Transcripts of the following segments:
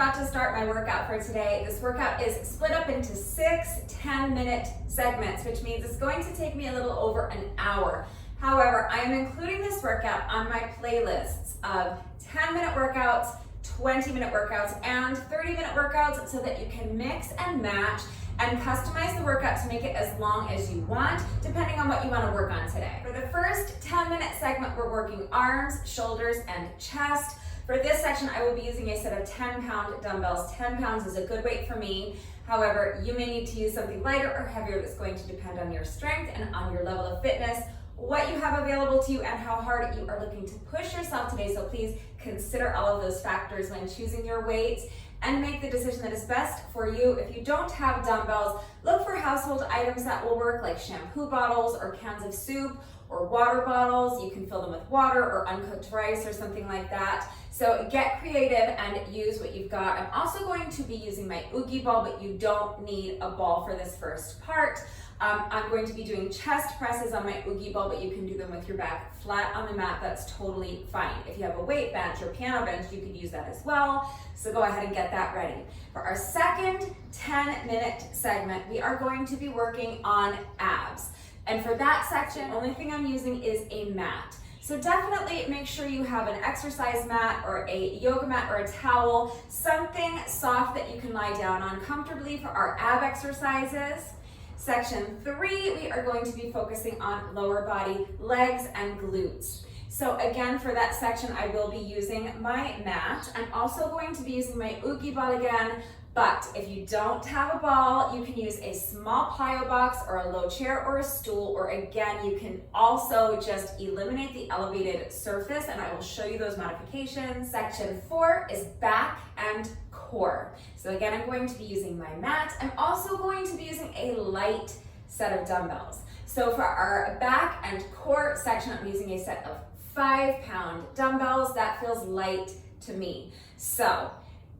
about to start my workout for today. This workout is split up into 6 10-minute segments, which means it's going to take me a little over an hour. However, I am including this workout on my playlists of 10-minute workouts, 20-minute workouts, and 30-minute workouts so that you can mix and match and customize the workout to make it as long as you want, depending on what you want to work on today. For the first 10-minute segment, we're working arms, shoulders, and chest. For this section, I will be using a set of 10-pound dumbbells. 10 pounds is a good weight for me. However, you may need to use something lighter or heavier. That's going to depend on your strength and on your level of fitness, what you have available to you, and how hard you are looking to push yourself today. So please consider all of those factors when choosing your weights and make the decision that is best for you. If you don't have dumbbells, look for household items that will work, like shampoo bottles or cans of soup or water bottles. You can fill them with water or uncooked rice or something like that. So get creative and use what you've got. I'm also going to be using my Oogie ball, but you don't need a ball for this first part. I'm going to be doing chest presses on my Oogie ball, but you can do them with your back flat on the mat. That's totally fine. If you have a weight bench or piano bench, you could use that as well. So go ahead and get that ready. For our second 10-minute segment, we are going to be working on abs. And for that section, the only thing I'm using is a mat. So definitely make sure you have an exercise mat or a yoga mat or a towel, something soft that you can lie down on comfortably for our ab exercises. Section 3, we are going to be focusing on lower body, legs, and glutes. So again, for that section, I will be using my mat. I'm also going to be using my Oogie ball again, but if you don't have a ball, you can use a small plyo box or a low chair or a stool, or again, you can also just eliminate the elevated surface, and I will show you those modifications. Section 4 is back and core. So again, I'm going to be using my mat. I'm also going to be using a light set of dumbbells. So for our back and core section, I'm using a set of 5-pound dumbbells. That feels light to me. So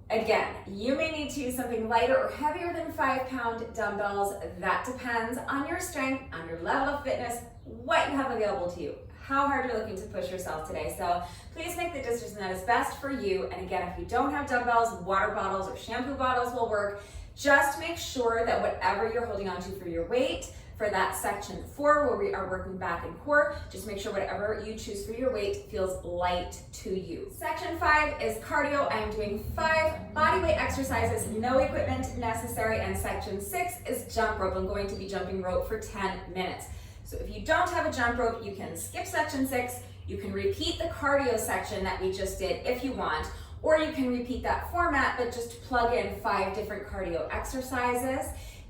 again, you may need to use something lighter or heavier than 5-pound dumbbells. That depends on your strength, on your level of fitness, what you have available to you, how hard you're looking to push yourself today. So please make the decision that is best for you. And again, if you don't have dumbbells, water bottles or shampoo bottles will work. Just make sure that whatever you're holding on to for your weight, for that section 4 where we are working back and core, just make sure whatever you choose for your weight feels light to you. Section 5 is cardio. I am doing 5 body weight exercises, no equipment necessary. And section 6 is jump rope. I'm going to be jumping rope for 10 minutes. So if you don't have a jump rope, you can skip section 6. You can repeat the cardio section that we just did if you want, or you can repeat that format, but just plug in 5 different cardio exercises.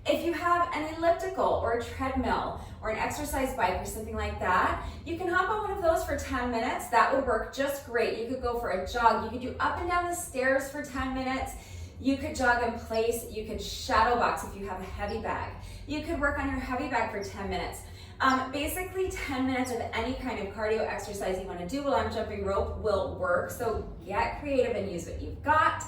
If you have an elliptical or a treadmill or an exercise bike or something like that, you can hop on one of those for 10 minutes. That would work just great. You could go for a jog. You could do up and down the stairs for 10 minutes. You could jog in place. You could shadow box if you have a heavy bag. You could work on your heavy bag for 10 minutes. Basically 10 minutes of any kind of cardio exercise you want to do while I'm jumping rope will work. So get creative and use what you've got.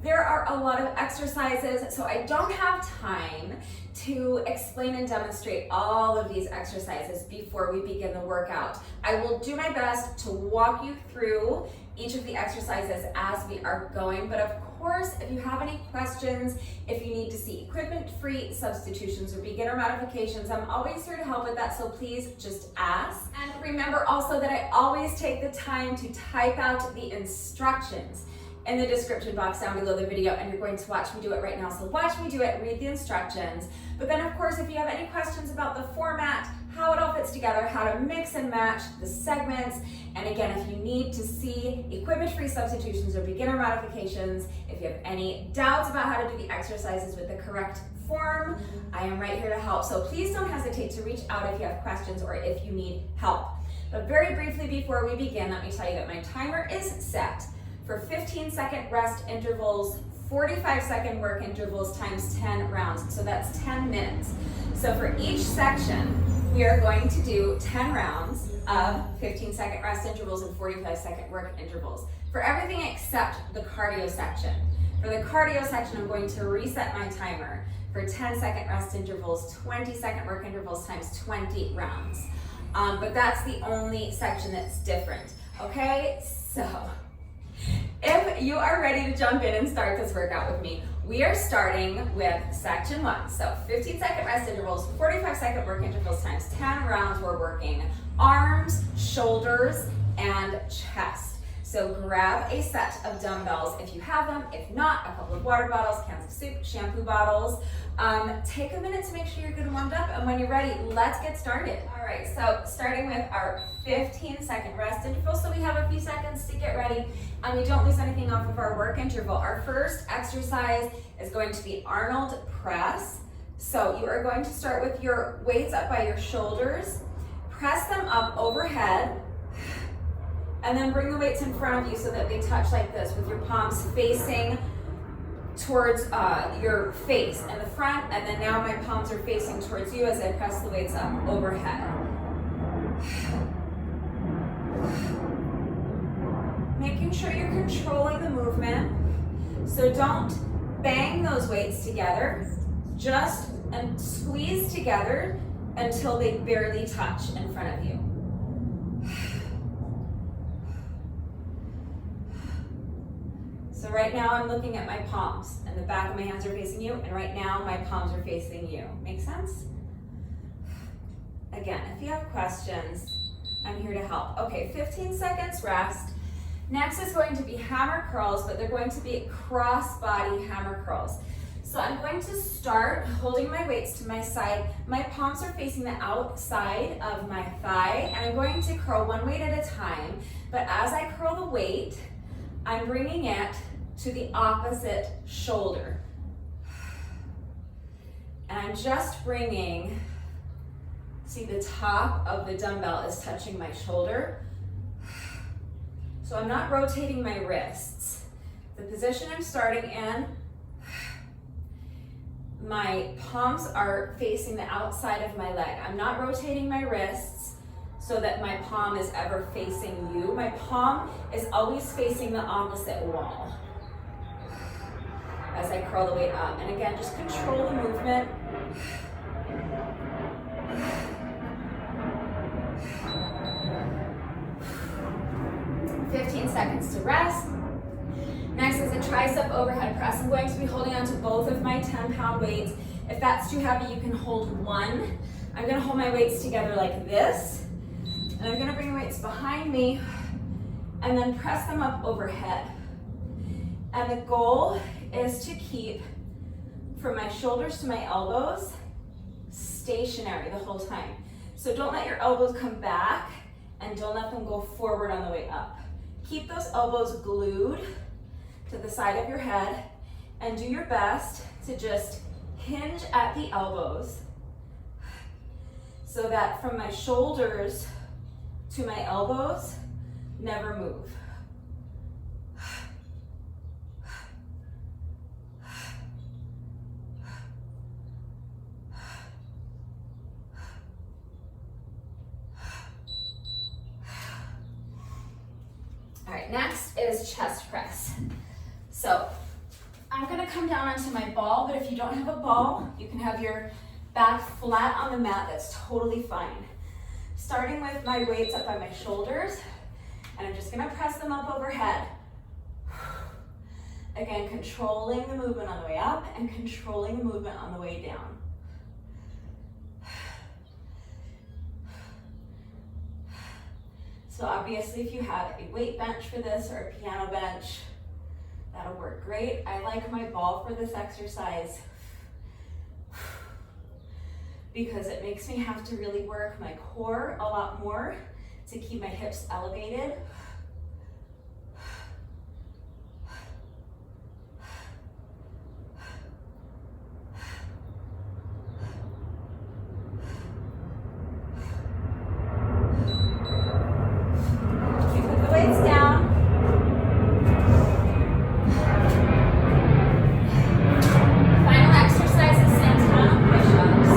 There are a lot of exercises, so I don't have time to explain and demonstrate all of these exercises before we begin the workout. I will do my best to walk you through each of the exercises as we are going, but of course, if you have any questions, if you need to see equipment-free substitutions or beginner modifications, I'm always here to help with that, so please just ask. And remember also that I always take the time to type out the instructions in the description box down below the video, and you're going to watch me do it right now. So watch me do it, read the instructions. But then of course, if you have any questions about the format, how it all fits together, how to mix and match the segments, and again, if you need to see equipment-free substitutions or beginner modifications, if you have any doubts about how to do the exercises with the correct form, I am right here to help. So please don't hesitate to reach out if you have questions or if you need help. But very briefly before we begin, let me tell you that my timer is set for 15-second rest intervals, 45-second work intervals times 10 rounds. So that's 10 minutes. So for each section, we are going to do 10 rounds of 15-second rest intervals and 45-second work intervals for everything except the cardio section. For the cardio section, I'm going to reset my timer for 10-second rest intervals, 20-second work intervals times 20 rounds. But that's the only section that's different. Okay, so If you are ready to jump in and start this workout with me, we are starting with section 1. So 15-second rest intervals, 45-second work intervals times 10 rounds. We're working arms, shoulders, and chest. So grab a set of dumbbells if you have them. If not, a couple of water bottles, cans of soup, shampoo bottles. Take a minute to make sure you're good and warmed up, and when you're ready, let's get started. All right, so starting with our 15-second rest interval, so we have a few seconds to get ready, and we don't lose anything off of our work interval. Our first exercise is going to be Arnold press. So you are going to start with your weights up by your shoulders, press them up overhead, and then bring the weights in front of you so that they touch like this with your palms facing towards your face in the front, and then now my palms are facing towards you as I press the weights up overhead. Making sure you're controlling the movement, so don't bang those weights together, just squeeze together until they barely touch in front of you. So right now I'm looking at my palms and the back of my hands are facing you, and right now my palms are facing you. Make sense? Again, if you have questions, I'm here to help. Okay, 15 seconds rest. Next is going to be hammer curls, but they're going to be cross-body hammer curls. So I'm going to start holding my weights to my side. My palms are facing the outside of my thigh, and I'm going to curl one weight at a time. But as I curl the weight, I'm bringing it to the opposite shoulder. And I'm just bringing, see, the top of the dumbbell is touching my shoulder. So I'm not rotating my wrists. The position I'm starting in, my palms are facing the outside of my leg. I'm not rotating my wrists so that my palm is ever facing you. My palm is always facing the opposite wall as I curl the weight up. And again, just control the movement. "15 seconds to rest. Next is a tricep overhead press. I'm going to be holding on to both of my 10-pound weights. If that's too heavy, you can hold one. I'm gonna hold my weights together like this. And I'm gonna bring the weights behind me and then press them up overhead. And the goal is to keep from my shoulders to my elbows stationary the whole time. So don't let your elbows come back and don't let them go forward on the way up. Keep those elbows glued to the side of your head and do your best to just hinge at the elbows so that from my shoulders to my elbows, never move. All right, next is chest press. So I'm gonna come down onto my ball, but if you don't have a ball, you can have your back flat on the mat. That's totally fine. Starting with my weights up by my shoulders, and I'm just gonna press them up overhead. Again, controlling the movement on the way up and controlling the movement on the way down. So obviously if you have a weight bench for this or a piano bench, that'll work great. I like my ball for this exercise because it makes me have to really work my core a lot more to keep my hips elevated. Put the weights down. Final exercise is Santana push-ups.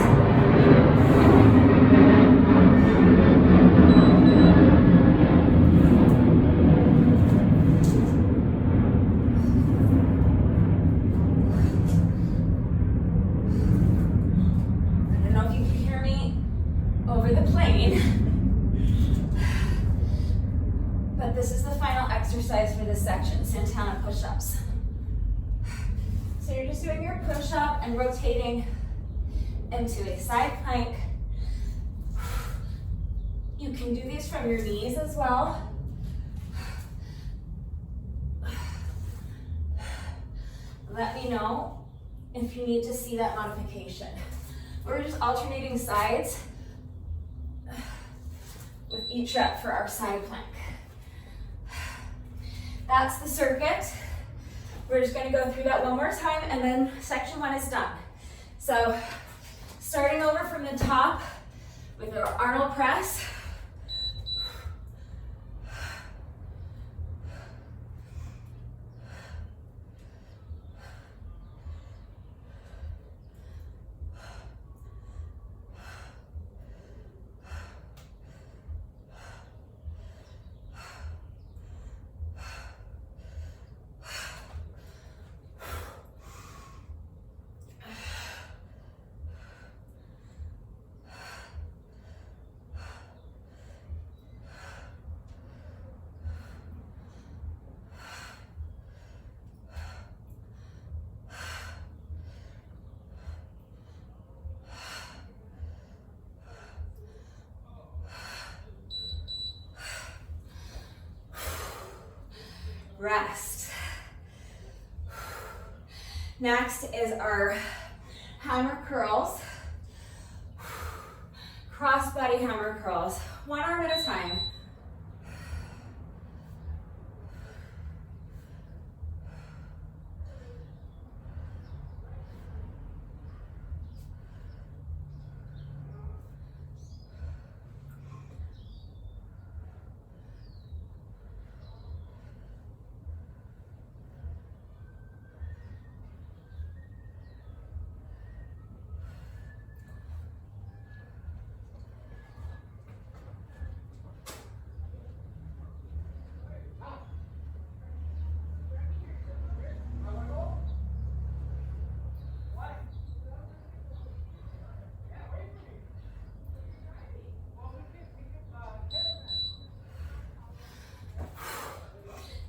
So you're just doing your push-up and rotating into a side plank. You can do these from your knees as well. Let me know if you need to see that modification. We're just alternating sides with each rep for our side plank. That's the circuit. We're just gonna go through that one more time and then section 1 is done. So starting over from the top with our Arnold press. Rest. Next is our hammer curls. Cross body hammer curls. One arm at a time.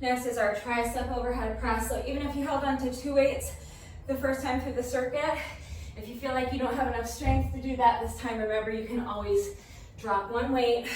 Next is our tricep overhead press. So even if you held on to 2 weights the first time through the circuit, if you feel like you don't have enough strength to do that this time, remember you can always drop one weight.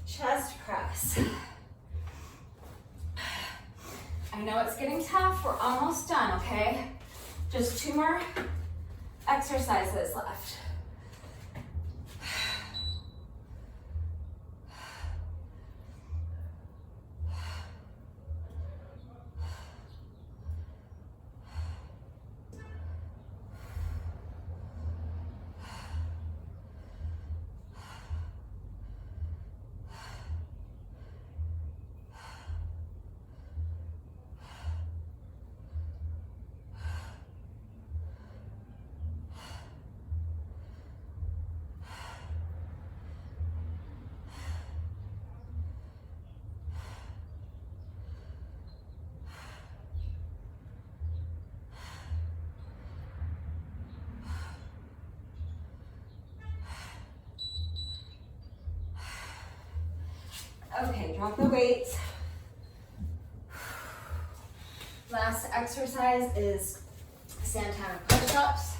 Chest press. I know it's getting tough. We're almost done, okay? Just 2 more exercises left. Okay, drop the weights. Last exercise is Santana push-ups.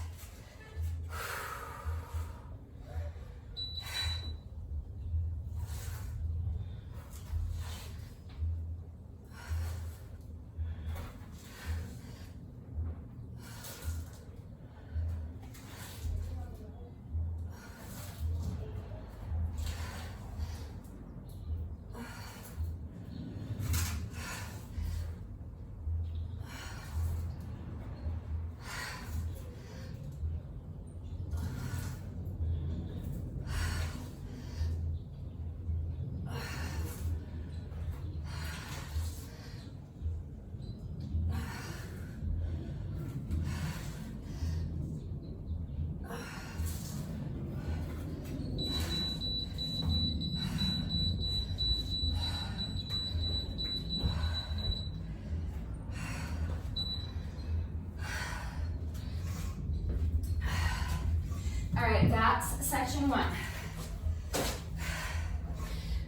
That's section 1.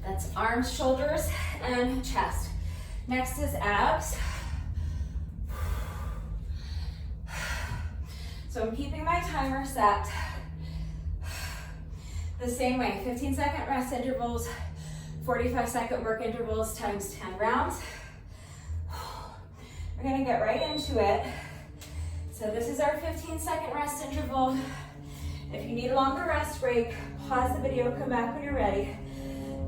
That's arms, shoulders, and chest. Next is abs. So I'm keeping my timer set the same way, 15-second rest intervals, 45-second work intervals times 10 rounds. We're gonna get right into it. So this is our 15-second rest interval. If you need a longer rest break, pause the video, come back when you're ready.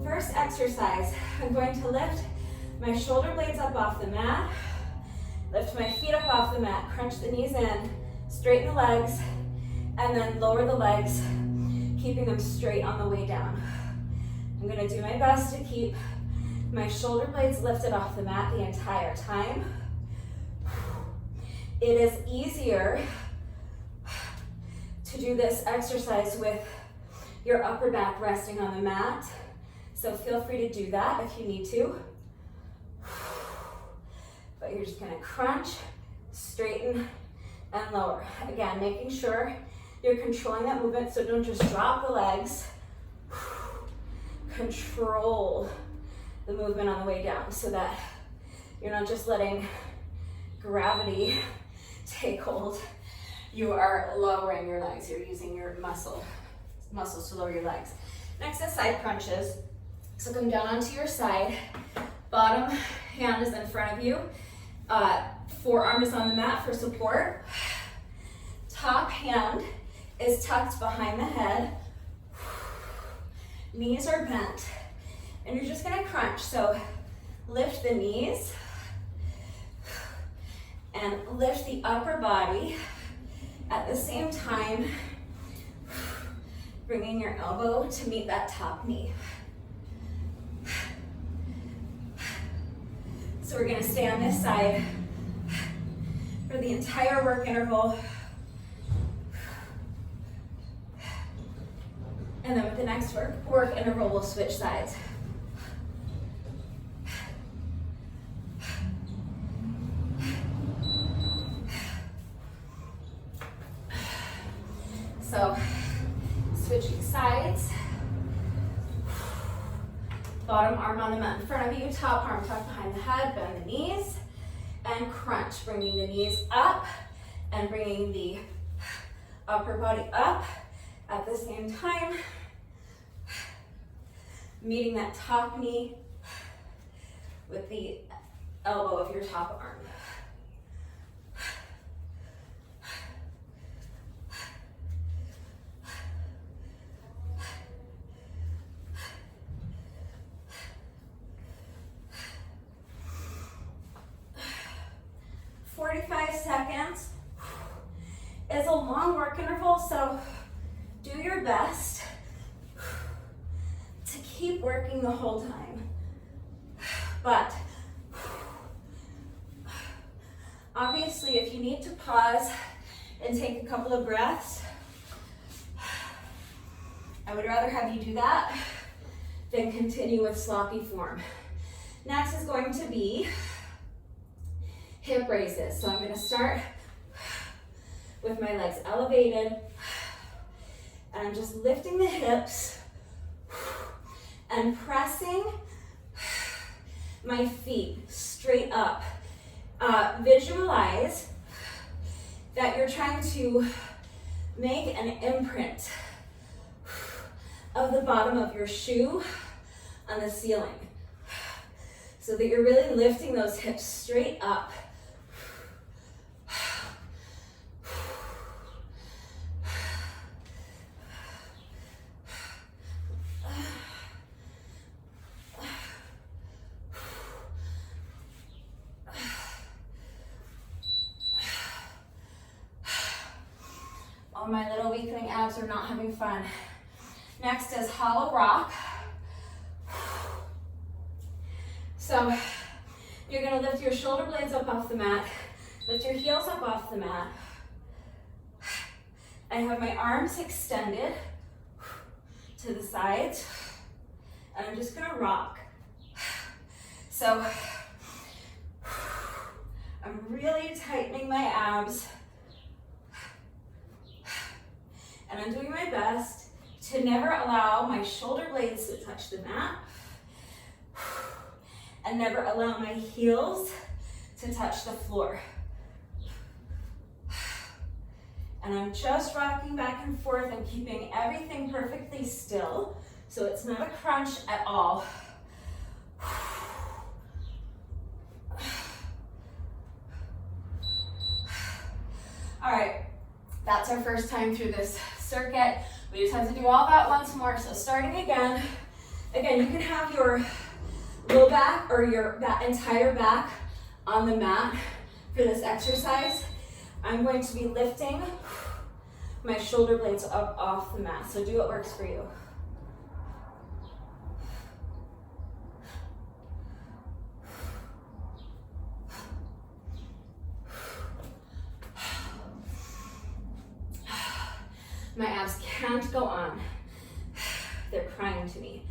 First exercise, I'm going to lift my shoulder blades up off the mat, lift my feet up off the mat, crunch the knees in, straighten the legs, and then lower the legs, keeping them straight on the way down. I'm gonna do my best to keep my shoulder blades lifted off the mat the entire time. It is easier to do this exercise with your upper back resting on the mat, so feel free to do that if you need to. But you're just gonna crunch, straighten, and lower. Again, making sure you're controlling that movement, so don't just drop the legs. Control the movement on the way down so that you're not just letting gravity take hold. You are lowering your legs. You're using your muscles to lower your legs. Next is side crunches. So come down onto your side. Bottom hand is in front of you. Forearm is on the mat for support. Top hand is tucked behind the head. Knees are bent. And you're just gonna crunch. So lift the knees and lift the upper body at the same time, bringing your elbow to meet that top knee. So we're gonna stay on this side for the entire work interval. And then with the next work interval, we'll switch sides. So, switching sides. Bottom arm on the mat in front of you, top arm tucked behind the head, bend the knees, and crunch, bringing the knees up and bringing the upper body up at the same time, meeting that top knee with the elbow of your top arm. It's a long work interval, so do your best to keep working the whole time. But obviously, if you need to pause and take a couple of breaths, I would rather have you do that than continue with sloppy form. Next is going to be hip raises. So I'm going to start with my legs elevated, and I'm just lifting the hips and pressing my feet straight up. Visualize that you're trying to make an imprint of the bottom of your shoe on the ceiling, so that you're really lifting those hips straight up. All my little weakling abs are not having fun. Next is hollow rock. So you're gonna lift your shoulder blades up off the mat, lift your heels up off the mat. I have my arms extended to the sides, and I'm just gonna rock. So I'm really tightening my abs, and I'm doing my best to never allow my shoulder blades to touch the mat, and never allow my heels to touch the floor. And I'm just rocking back and forth and keeping everything perfectly still, so it's not a crunch at all. All right, that's our first time through this circuit. We just have to do all that once more. So starting again, you can have your low back or that entire back on the mat for this exercise. I'm going to be lifting my shoulder blades up off the mat. So do what works for you. My abs can't go on. They're crying to me.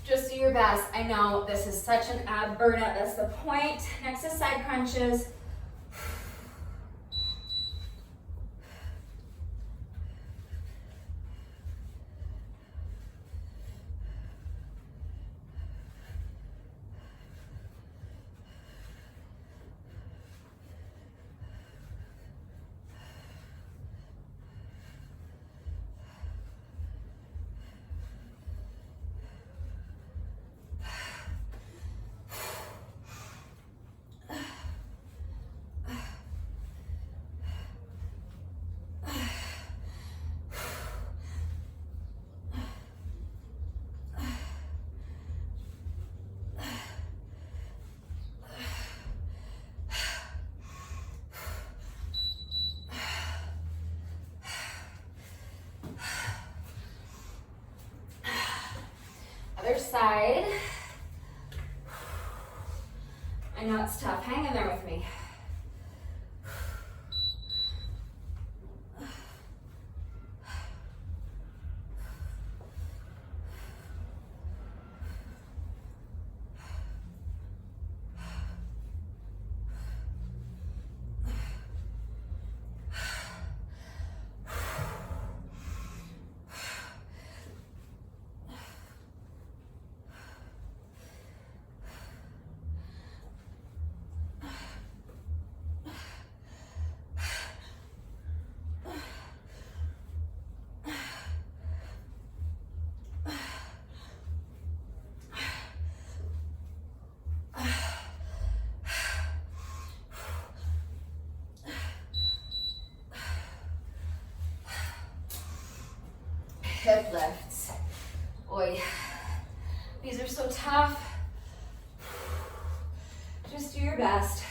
Just do your best. I know this is such an ab burnout. That's the point. Next is side crunches. Other side. I know it's tough. Hang in there with me. Hip lifts. Oi. These are so tough. Just do your best.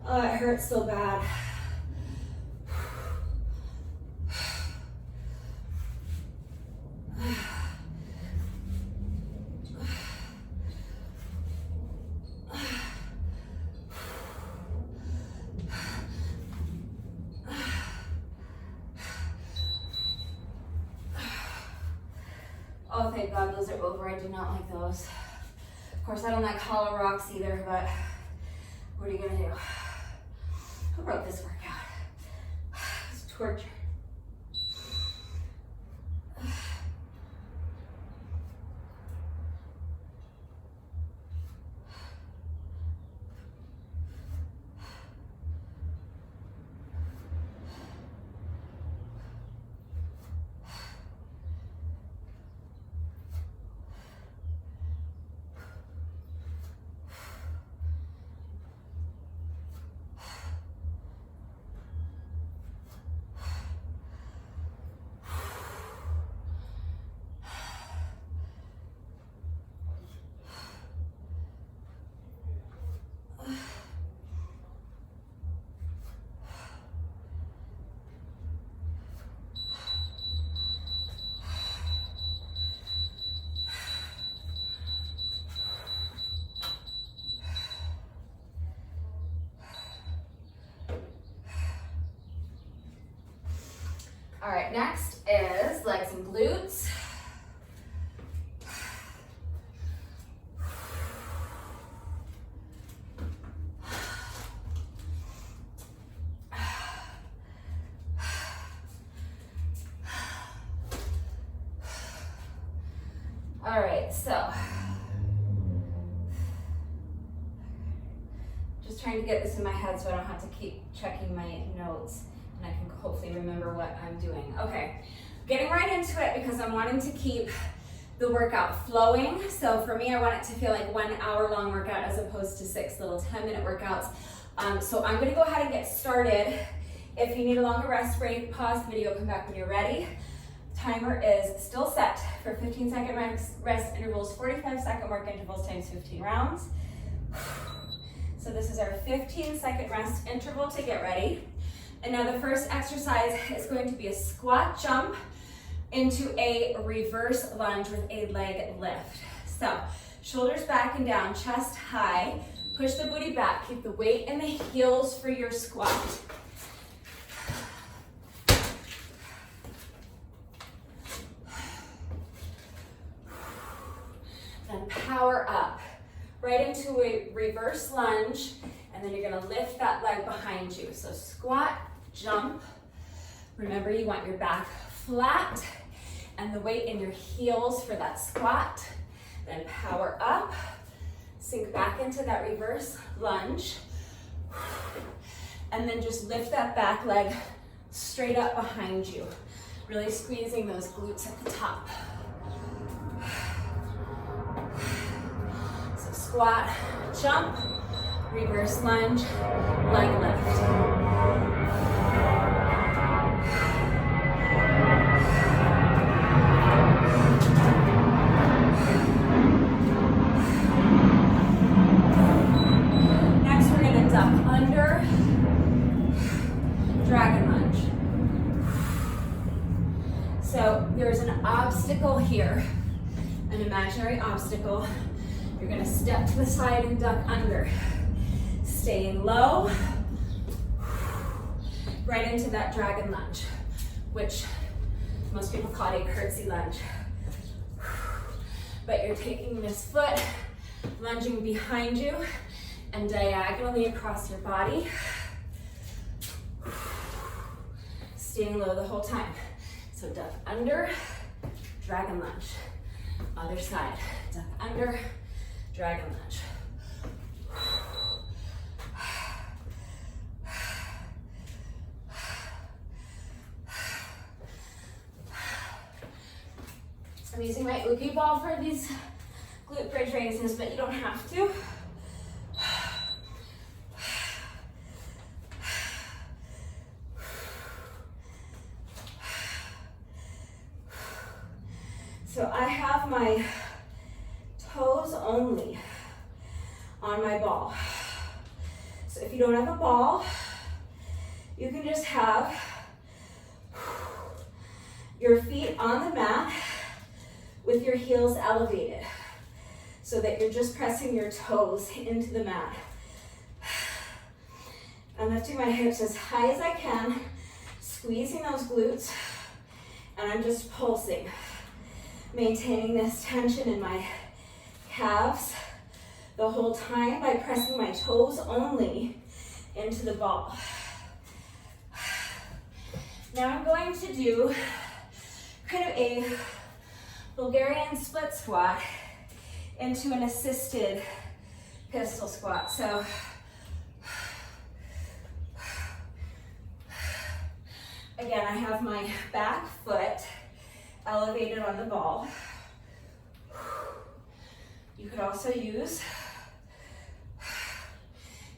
Oh, it hurts so bad. Oh, thank God those are over. I do not like those. Of course, I don't like hollow rocks either, but what are you gonna do? Who wrote this workout? It's torture. All right, next is legs and glutes. All right, so just trying to get this in my head so I don't have to keep checking my notes and I can hopefully remember what I'm doing. Okay, getting right into it because I'm wanting to keep the workout flowing. So for me, I want it to feel like 1 hour long workout as opposed to 6 little 10-minute workouts. So I'm gonna go ahead and get started. If you need a longer rest break, pause the video, come back when you're ready. Timer is still set for 15-second rest intervals, 45-second work intervals times 15 rounds. So this is our 15-second rest interval to get ready. And now the first exercise is going to be a squat jump into a reverse lunge with a leg lift. So shoulders back and down, chest high, push the booty back, keep the weight in the heels for your squat. Then power up, right into a reverse lunge, and then you're gonna lift that leg behind you. So squat, jump. Remember, you want your back flat and the weight in your heels for that squat. Then power up, sink back into that reverse lunge, and then just lift that back leg straight up behind you, really squeezing those glutes at the top. So squat, jump, reverse lunge, leg lift. Next, we're going to duck under, dragon lunge. So there's an obstacle here, an imaginary obstacle. You're gonna step to the side and duck under. Staying low, right into that dragon lunge, which most people call it a curtsy lunge. But you're taking this foot, lunging behind you and diagonally across your body. Staying low the whole time. So duck under, dragon lunge. Other side, duck under, dragon lunge. I'm using my Oogie ball for these glute bridge raises, but you don't have to. So I have my toes only on my ball. So if you don't have a ball, you can just have your feet on the mat with your heels elevated so that you're just pressing your toes into the mat. I'm lifting my hips as high as I can, squeezing those glutes, and I'm just pulsing, maintaining this tension in my calves the whole time by pressing my toes only into the ball. Now I'm going to do kind of a Bulgarian split squat into an assisted pistol squat. So again, I have my back foot elevated on the ball. You could also use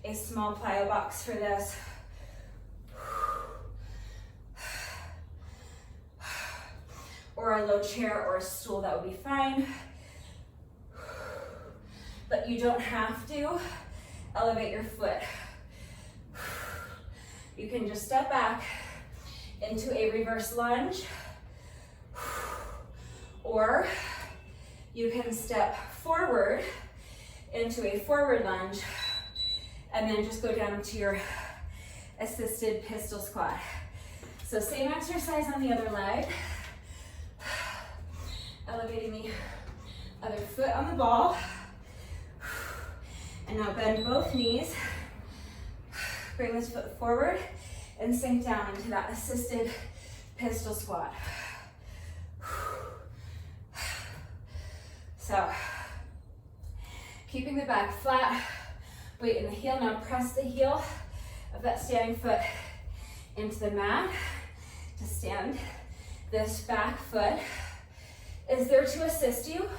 a small plyo box for this. Or a low chair or a stool, that would be fine. But you don't have to elevate your foot. You can just step back into a reverse lunge, or you can step forward into a forward lunge and then just go down to your assisted pistol squat. So same exercise on the other leg. Elevating the other foot on the ball. And now bend both knees. Bring this foot forward and sink down into that assisted pistol squat. So, keeping the back flat, weight in the heel. Now press the heel of that standing foot into the mat to stand. This back foot is there to assist you.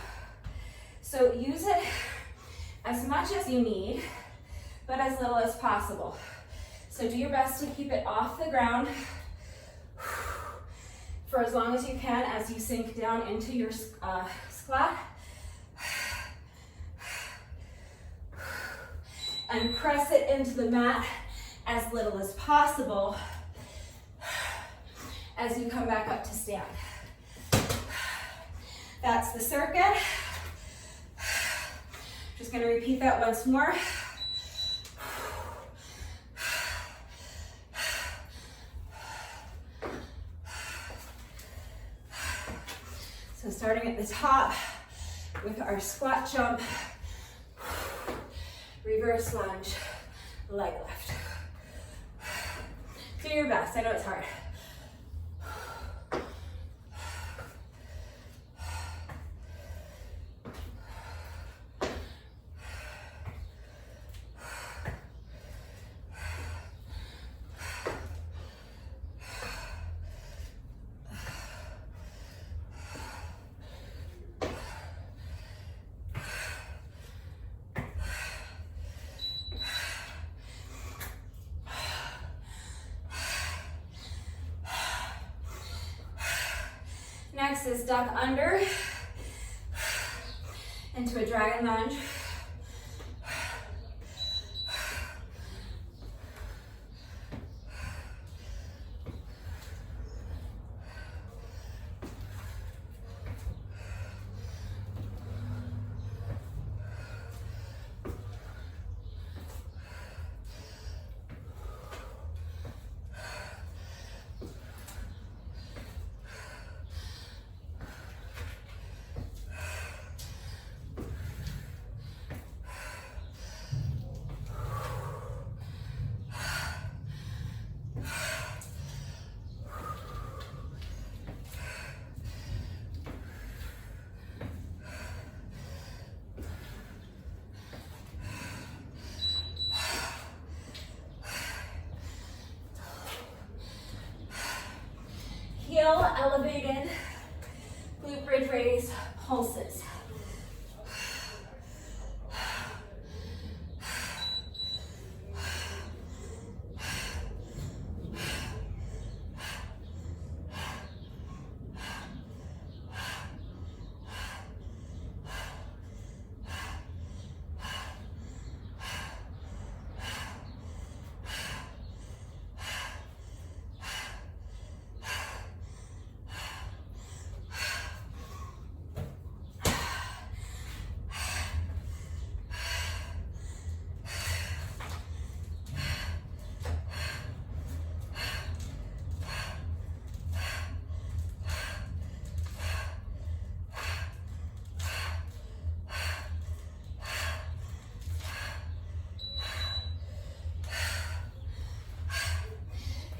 So use it as much as you need, but as little as possible. So do your best to keep it off the ground for as long as you can as you sink down into your squat. And press it into the mat as little as possible as you come back up to stand. That's the circuit. Just gonna repeat that once more. So starting at the top with our squat jump, reverse lunge, leg lift. Do your best, I know it's hard. Next is duck under into a dragon lunge. Heel elevated, glute bridge raise pulses.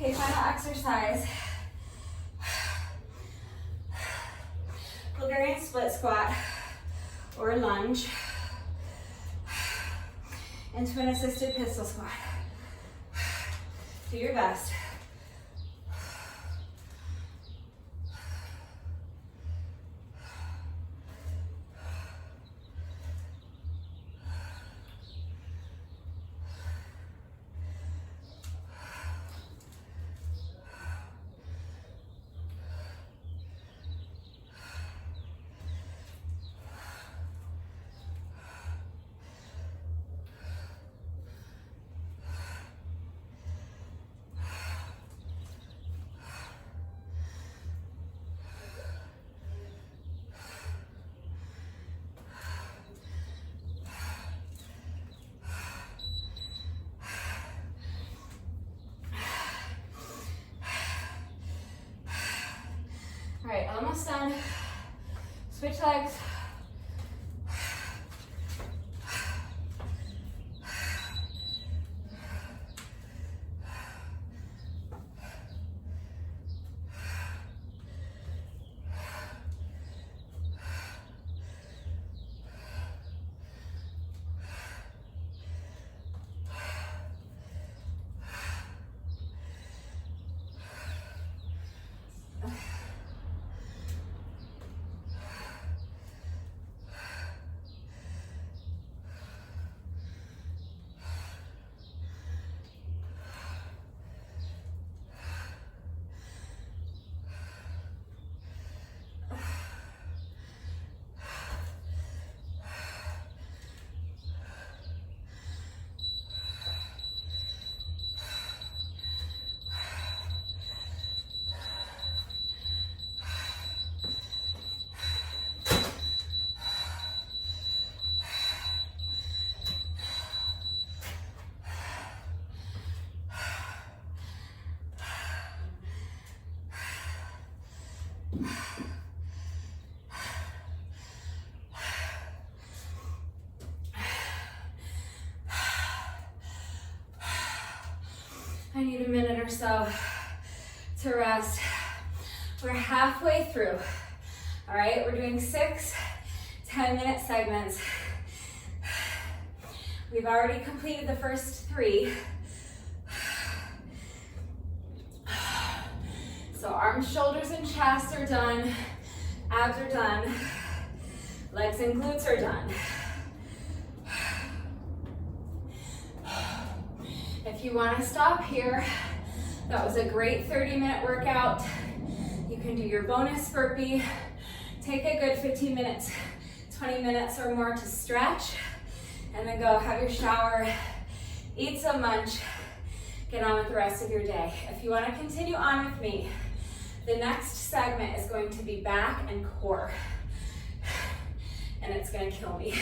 Okay, final exercise. Bulgarian split squat or lunge into an assisted pistol squat. Do your best. All right, almost done. Switch legs. I need a minute or so to rest. We're halfway through. All right, we're doing 6 10-minute segments. We've already completed the first 3. So arms, shoulders, and chest are done. Abs are done. Legs and glutes are done. If you want to stop here, that was a great 30-minute workout. You can do your bonus burpee. Take a good 15 minutes, 20 minutes or more to stretch, and then go have your shower, eat some lunch, get on with the rest of your day. If you want to continue on with me, the next segment is going to be back and core, and it's going to kill me.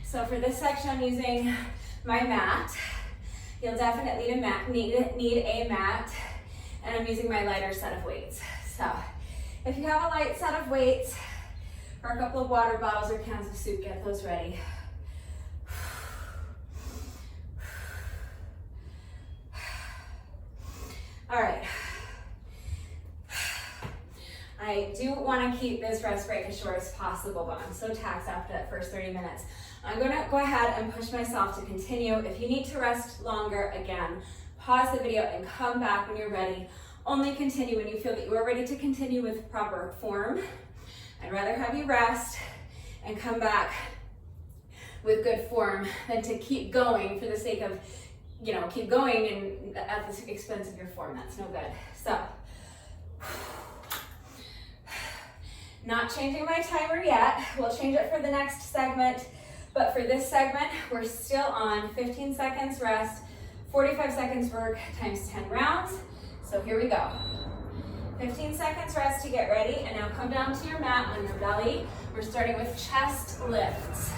So for this section, I'm using my mat. You'll definitely need a mat, and I'm using my lighter set of weights. So if you have a light set of weights or a couple of water bottles or cans of soup, get those ready. All right. I do want to keep this rest break as short as possible, but I'm so taxed after that first 30 minutes. I'm going to go ahead and push myself to continue. If you need to rest longer, again, pause the video and come back when you're ready. Only continue when you feel that you are ready to continue with proper form. I'd rather have you rest and come back with good form than to keep going for the sake of, keep going and at the expense of your form. That's no good. So, not changing my timer yet. We'll change it for the next segment. But for this segment, we're still on 15 seconds rest, 45 seconds work times 10 rounds. So here we go. 15 seconds rest to get ready, and now come down to your mat on your belly. We're starting with chest lifts.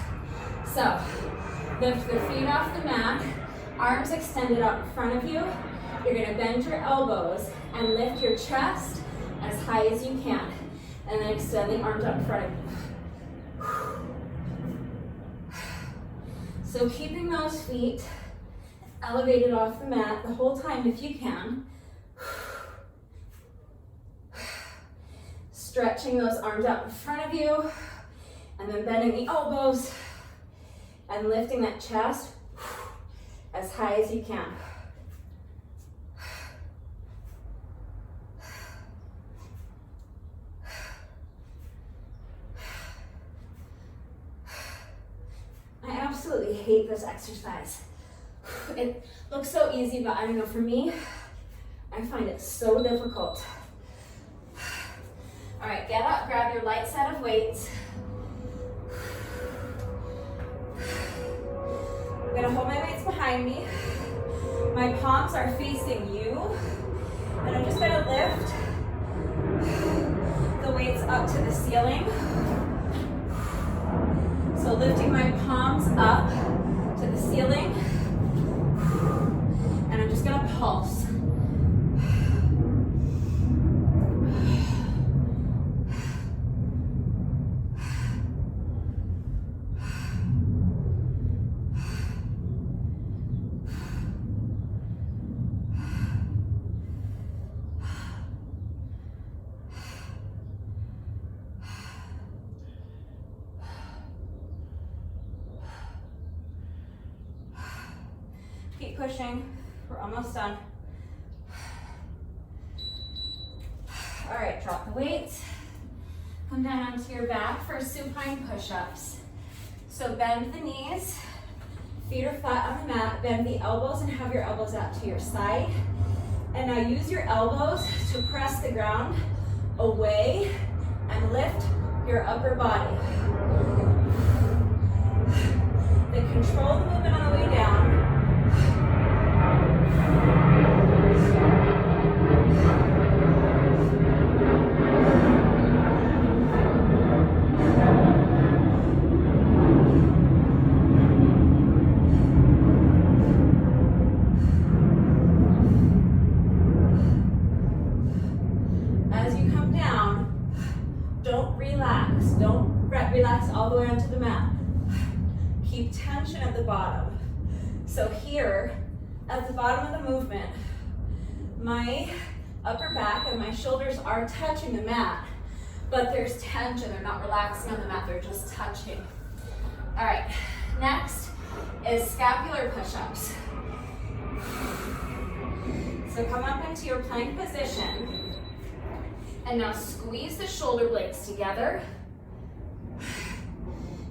So lift the feet off the mat, arms extended out in front of you. You're gonna bend your elbows and lift your chest as high as you can, and then extend the arms out in front of you. So keeping those feet elevated off the mat the whole time if you can. Stretching those arms out in front of you, and then bending the elbows and lifting that chest as high as you can. I absolutely hate this exercise. It looks so easy, but I don't know, for me, I find it so difficult. All right, get up, grab your light set of weights. I'm gonna hold my weights behind me. My palms are facing you, and I'm just gonna lift the weights up to the ceiling. So lifting my palms up to the ceiling, and I'm just gonna pulse. keep pushing. We're almost done. All right, drop the weights. Come down onto your back for supine push-ups. So bend the knees, feet are flat on the mat, bend the elbows and have your elbows out to your side. And now use your elbows to press the ground away and lift your upper body. Then control the movement on the way down. Relax all the way onto the mat. Keep tension at the bottom. So here, at the bottom of the movement, my upper back and my shoulders are touching the mat, but there's tension. They're not relaxing on the mat, they're just touching. All right, next is scapular push-ups. So come up into your plank position, and now squeeze the shoulder blades together.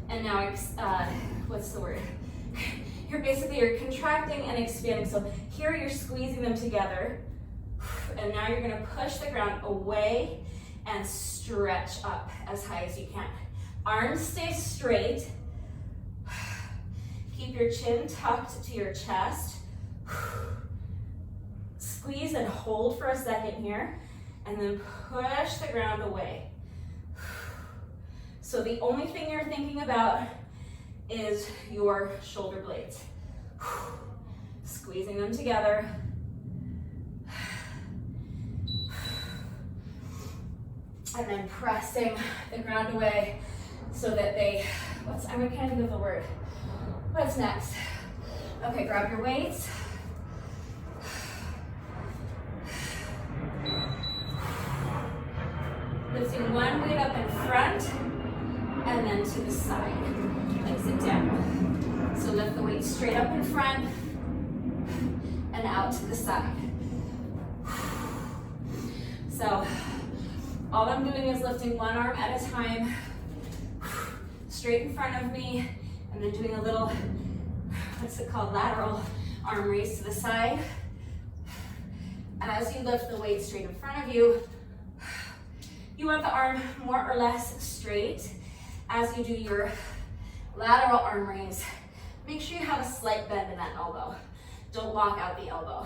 And now, what's the word? You're contracting and expanding. So here you're squeezing them together. And now you're gonna push the ground away and stretch up as high as you can. Arms stay straight. Keep your chin tucked to your chest. Squeeze and hold for a second here. And then push the ground away. So the only thing you're thinking about is your shoulder blades. Squeezing them together. And then pressing the ground away so that they, I can't think of the word. What's next? Okay, grab your weights. Lifting one weight up in front, and then to the side, exit down. So lift the weight straight up in front and out to the side. So all I'm doing is lifting one arm at a time, straight in front of me, and then doing a little, lateral arm raise to the side. As you lift the weight straight in front of you, you want the arm more or less straight. As you do your lateral arm raise, make sure you have a slight bend in that elbow. Don't lock out the elbow.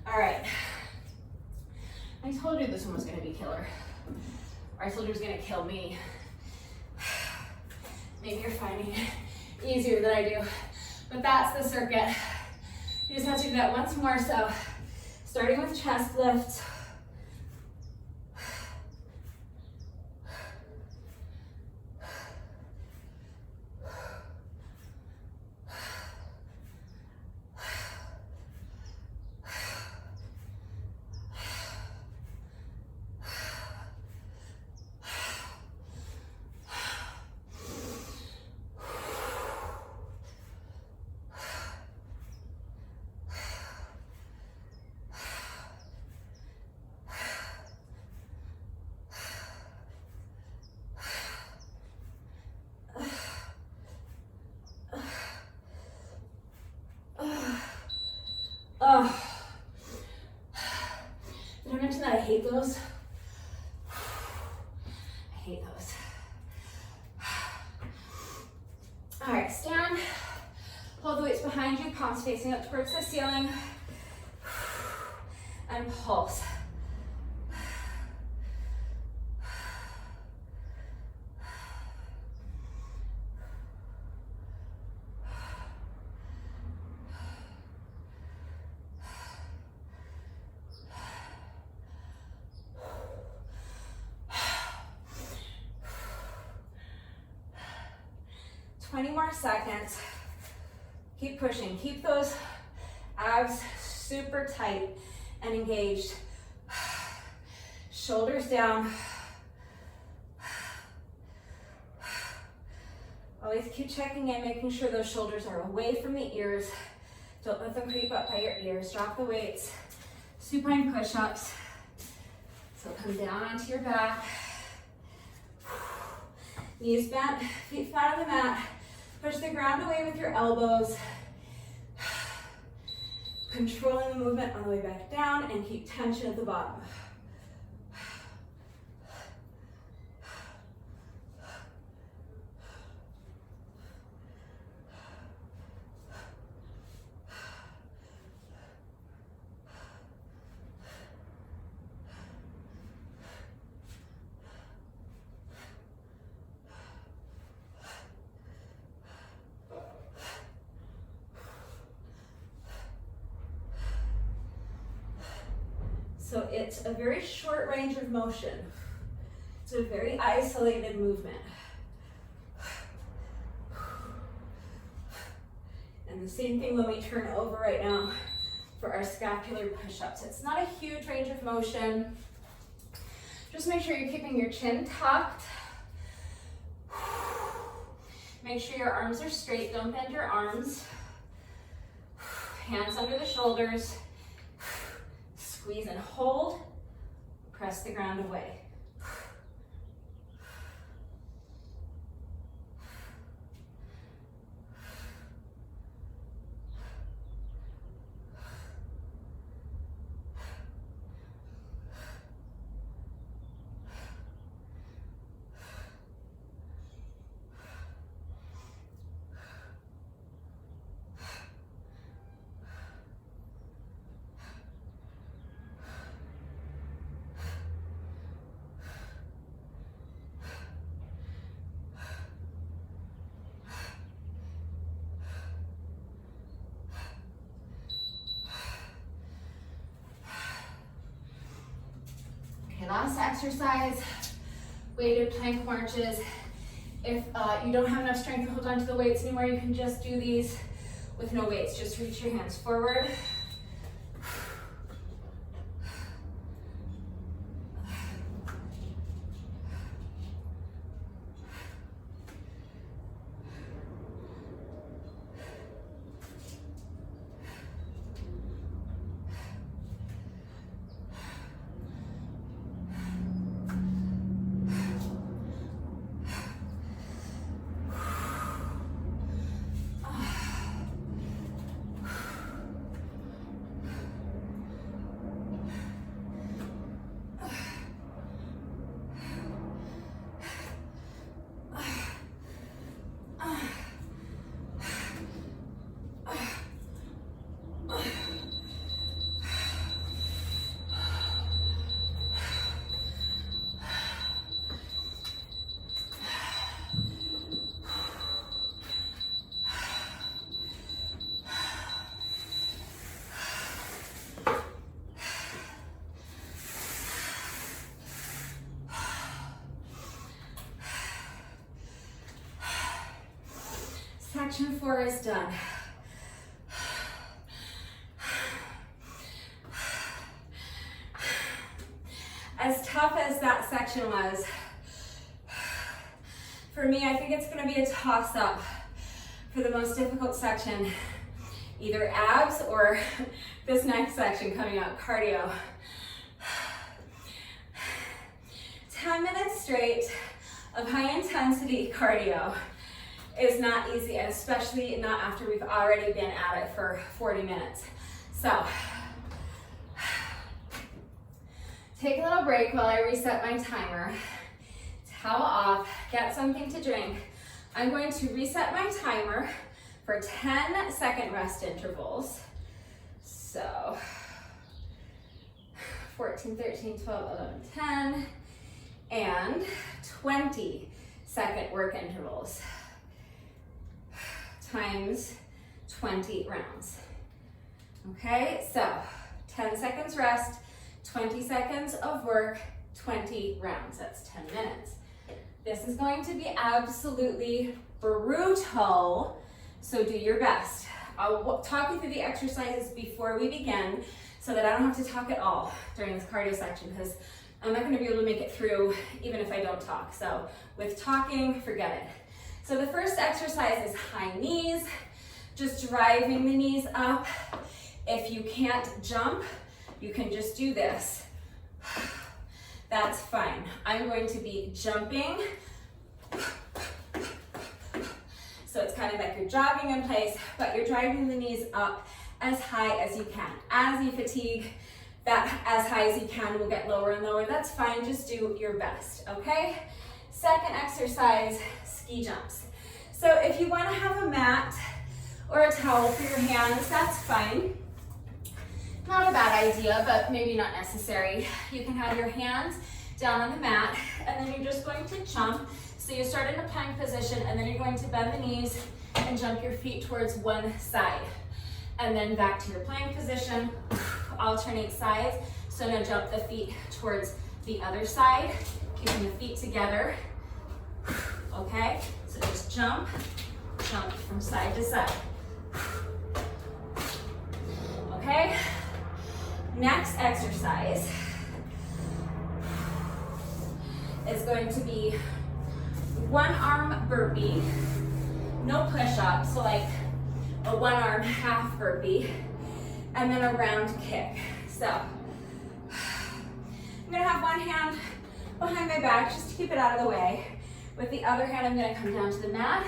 All right. I told you this one was gonna be killer. Or I told you it was gonna kill me. Maybe you're finding it easier than I do. But that's the circuit. You just have to do that once more. So starting with chest lift. Did I mention that I hate those? I hate those. All right, stand. Hold the weights behind you, palms facing up towards the ceiling. And pulse. More seconds. Keep pushing. Keep those abs super tight and engaged. Shoulders down. Always keep checking in, making sure those shoulders are away from the ears. Don't let them creep up by your ears. Drop the weights. Supine push-ups. So come down onto your back. Knees bent, feet flat on the mat. Push the ground away with your elbows. Controlling the movement on the way back down and keep tension at the bottom. So it's a very short range of motion. It's a very isolated movement. And the same thing when we turn over right now for our scapular push-ups. It's not a huge range of motion. Just make sure you're keeping your chin tucked. Make sure your arms are straight. Don't bend your arms. Hands under the shoulders. Squeeze and hold, press the ground away. Last exercise, weighted plank marches. If you don't have enough strength to hold on to the weights anymore, you can just do these with no weights. Just reach your hands forward. Section 4 is done. As tough as that section was, for me, I think it's going to be a toss-up for the most difficult section. Either abs or this next section coming up, cardio. 10 minutes straight of high-intensity cardio is not easy, and especially not after we've already been at it for 40 minutes. So, take a little break while I reset my timer. Towel off, get something to drink. I'm going to reset my timer for 10-second rest intervals. So, 14, 13, 12, 11, 10, and 20-second work intervals times 20 rounds. Okay, so 10 seconds rest, 20 seconds of work, 20 rounds. That's 10 minutes. This is going to be absolutely brutal, so do your best. I'll talk you through the exercises before we begin so that I don't have to talk at all during this cardio section, because I'm not going to be able to make it through even if I don't talk. So with talking, forget it. So the first exercise is high knees, just driving the knees up. If you can't jump, you can just do this. That's fine. I'm going to be jumping. So it's kind of like you're jogging in place, but you're driving the knees up as high as you can. As you fatigue, that as high as you can will get lower and lower. That's fine, just do your best, okay? Second exercise, ski jumps. So if you want to have a mat or a towel for your hands, that's fine. Not a bad idea, but maybe not necessary. You can have your hands down on the mat, and then you're just going to jump. So you start in a plank position, and then you're going to bend the knees and jump your feet towards one side. And then back to your plank position, alternate sides. So now jump the feet towards the other side, keeping the feet together. Okay, so just jump, jump from side to side. Okay, next exercise is going to be one arm burpee, no push-up, so like a one arm half burpee, and then a round kick. So I'm gonna have one hand behind my back just to keep it out of the way. With the other hand, I'm gonna come down to the mat.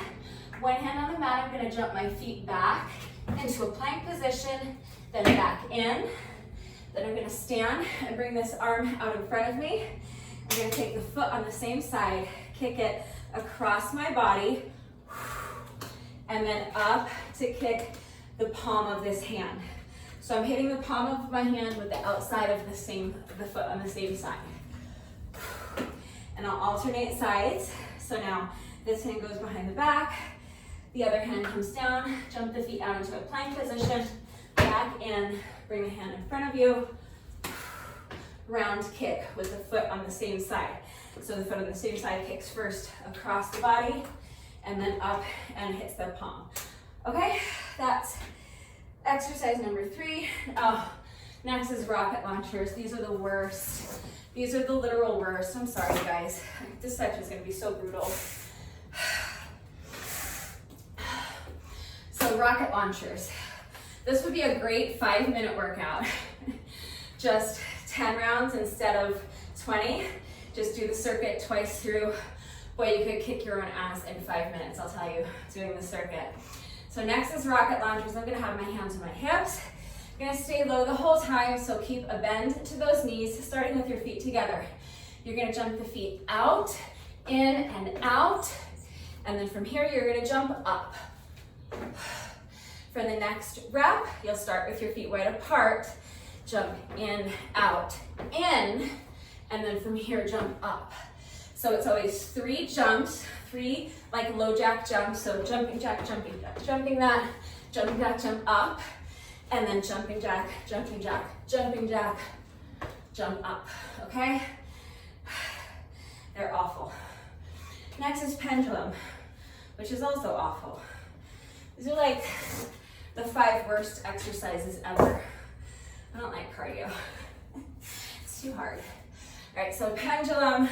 One hand on the mat, I'm gonna jump my feet back into a plank position, then back in. Then I'm gonna stand and bring this arm out in front of me. I'm gonna take the foot on the same side, kick it across my body, and then up to kick the palm of this hand. So I'm hitting the palm of my hand with the outside of the foot on the same side. And I'll alternate sides. So now this hand goes behind the back, the other hand comes down, jump the feet out into a plank position, back in, bring the hand in front of you, round kick with the foot on the same side. So the foot on the same side kicks first across the body and then up and hits the palm. Okay, that's exercise number 3. Oh, next is rocket launchers. These are the worst. These are the literal worst. I'm sorry, guys. This section is going to be so brutal. So rocket launchers. This would be a great 5-minute workout. Just 10 rounds instead of 20. Just do the circuit twice through. Boy, you could kick your own ass in 5 minutes, I'll tell you, doing the circuit. So next is rocket launchers. I'm gonna have my hands on my hips. I'm gonna stay low the whole time, so keep a bend to those knees, starting with your feet together. You're gonna jump the feet out, in and out, and then from here, you're gonna jump up. For the next rep, you'll start with your feet wide apart, jump in, out, in, and then from here, jump up. So it's always 3 jumps, 3 like low jack jumps, so jumping jack, jumping jack, jumping that, jumping jack, jump up, and then jumping jack, jumping jack, jumping jack, jump up, okay? They're awful. Next is pendulum, which is also awful. These are like the 5 worst exercises ever. I don't like cardio. It's too hard. All right, so pendulum,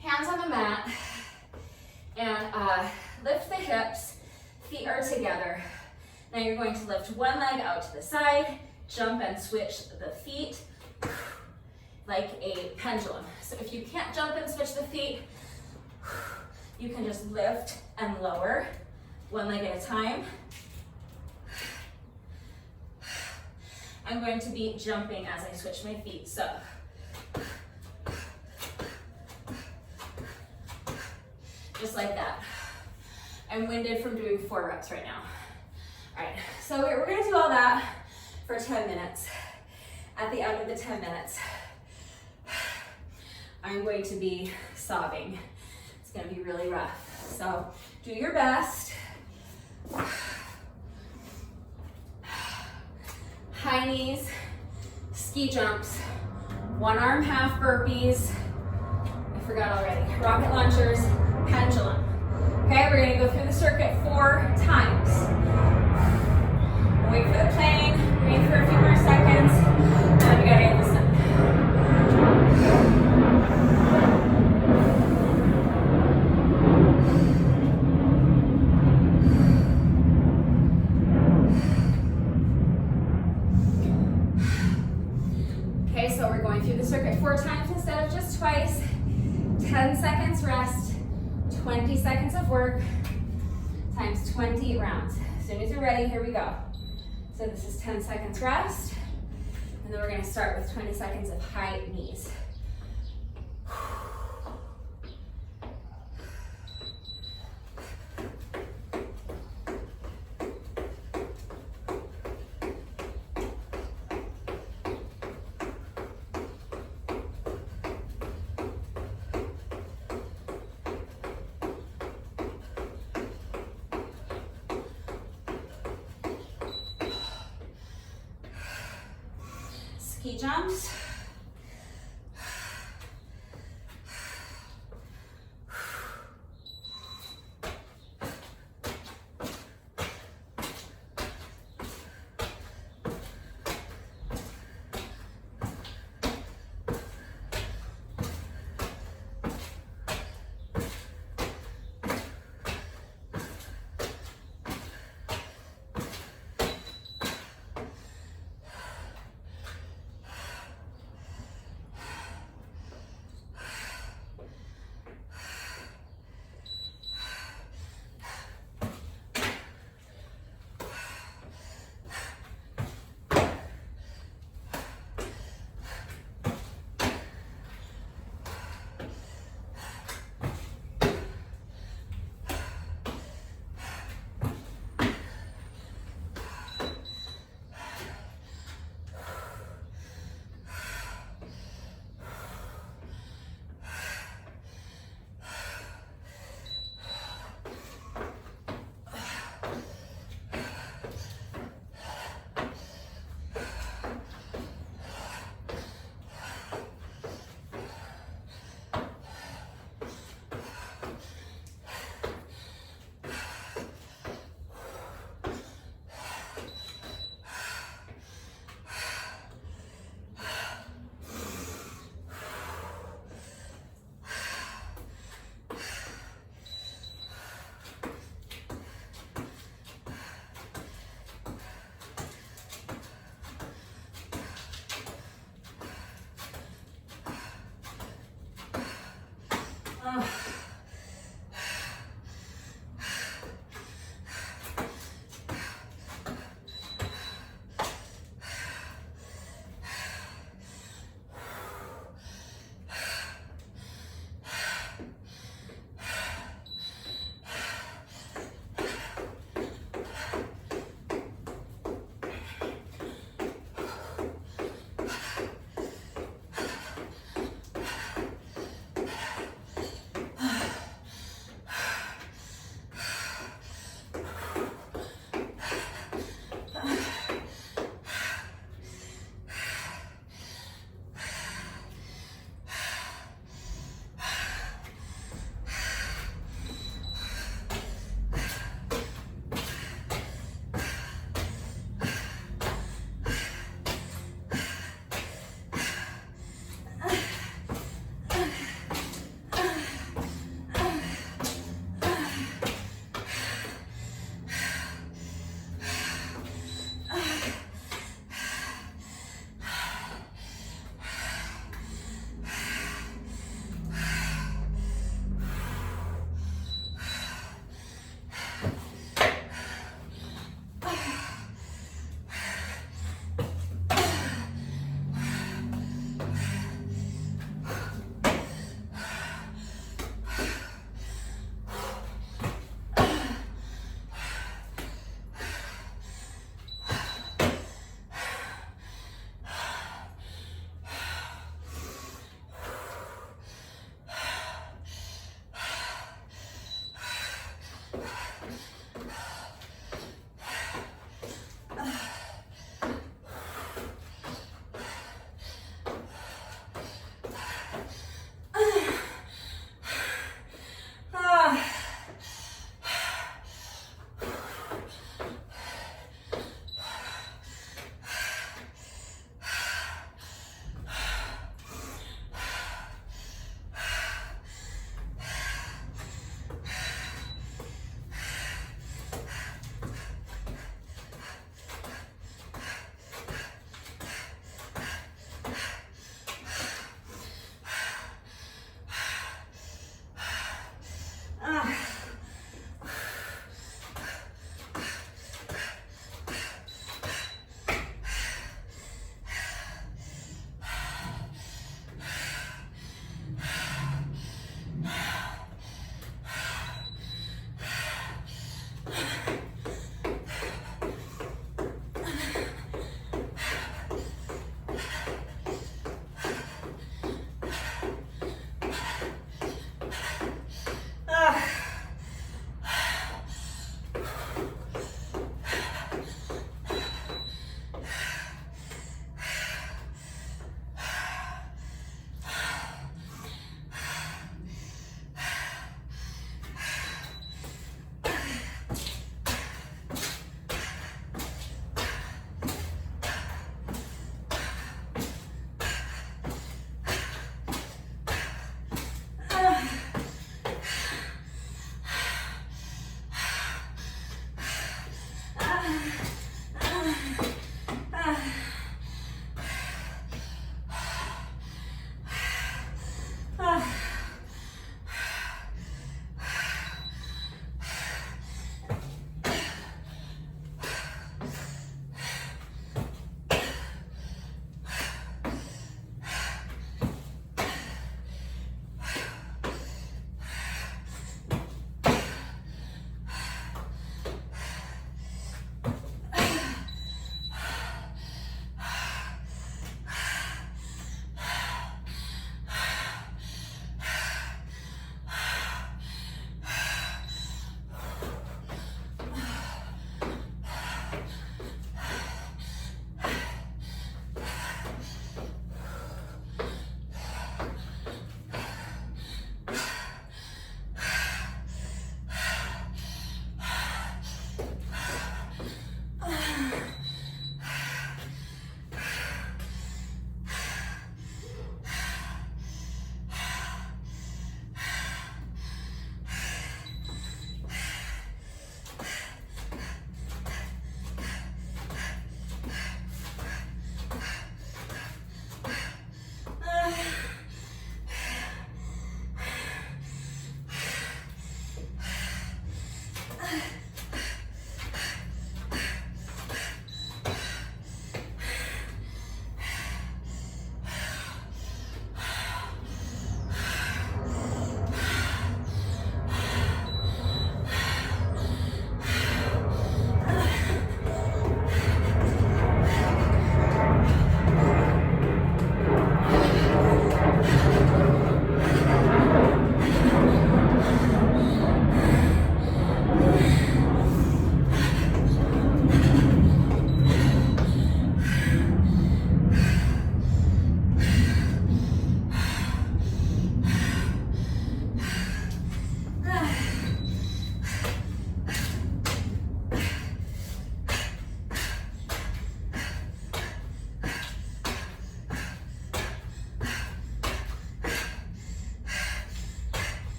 hands on the mat, and lift the hips, feet are together. Now you're going to lift one leg out to the side, jump and switch the feet like a pendulum. So if you can't jump and switch the feet, you can just lift and lower, one leg at a time. I'm going to be jumping as I switch my feet, so. Just like that. I'm winded from doing 4 reps right now. All right, so we're gonna do all that for 10 minutes. At the end of the 10 minutes, I'm going to be sobbing. It's gonna be really rough. So do your best. High knees, ski jumps, one arm half burpees. I forgot already. Rocket launchers, pendulum. Okay, we're gonna go through the circuit 4 times. Wait for the plane, wait for a few more seconds, and then we gotta get this done. through the circuit 4 times instead of just twice. 10 seconds rest, 20 seconds of work, times 20 rounds. As soon as you're ready, here we go. So this is 10 seconds rest, and then we're gonna start with 20 seconds of high knees. Ski jumps.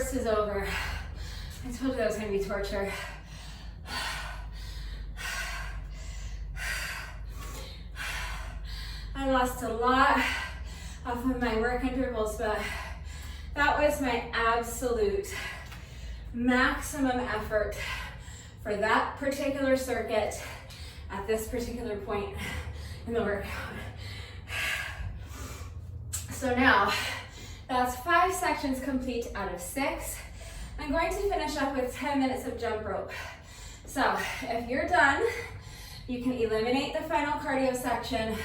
worst is over. I told you that was going to be torture. I lost a lot off of my work intervals, but that was my absolute maximum effort for that particular circuit at this particular point in the workout. So now, that's 5 sections complete out of 6. I'm going to finish up with 10 minutes of jump rope. So if you're done, you can eliminate the final cardio section,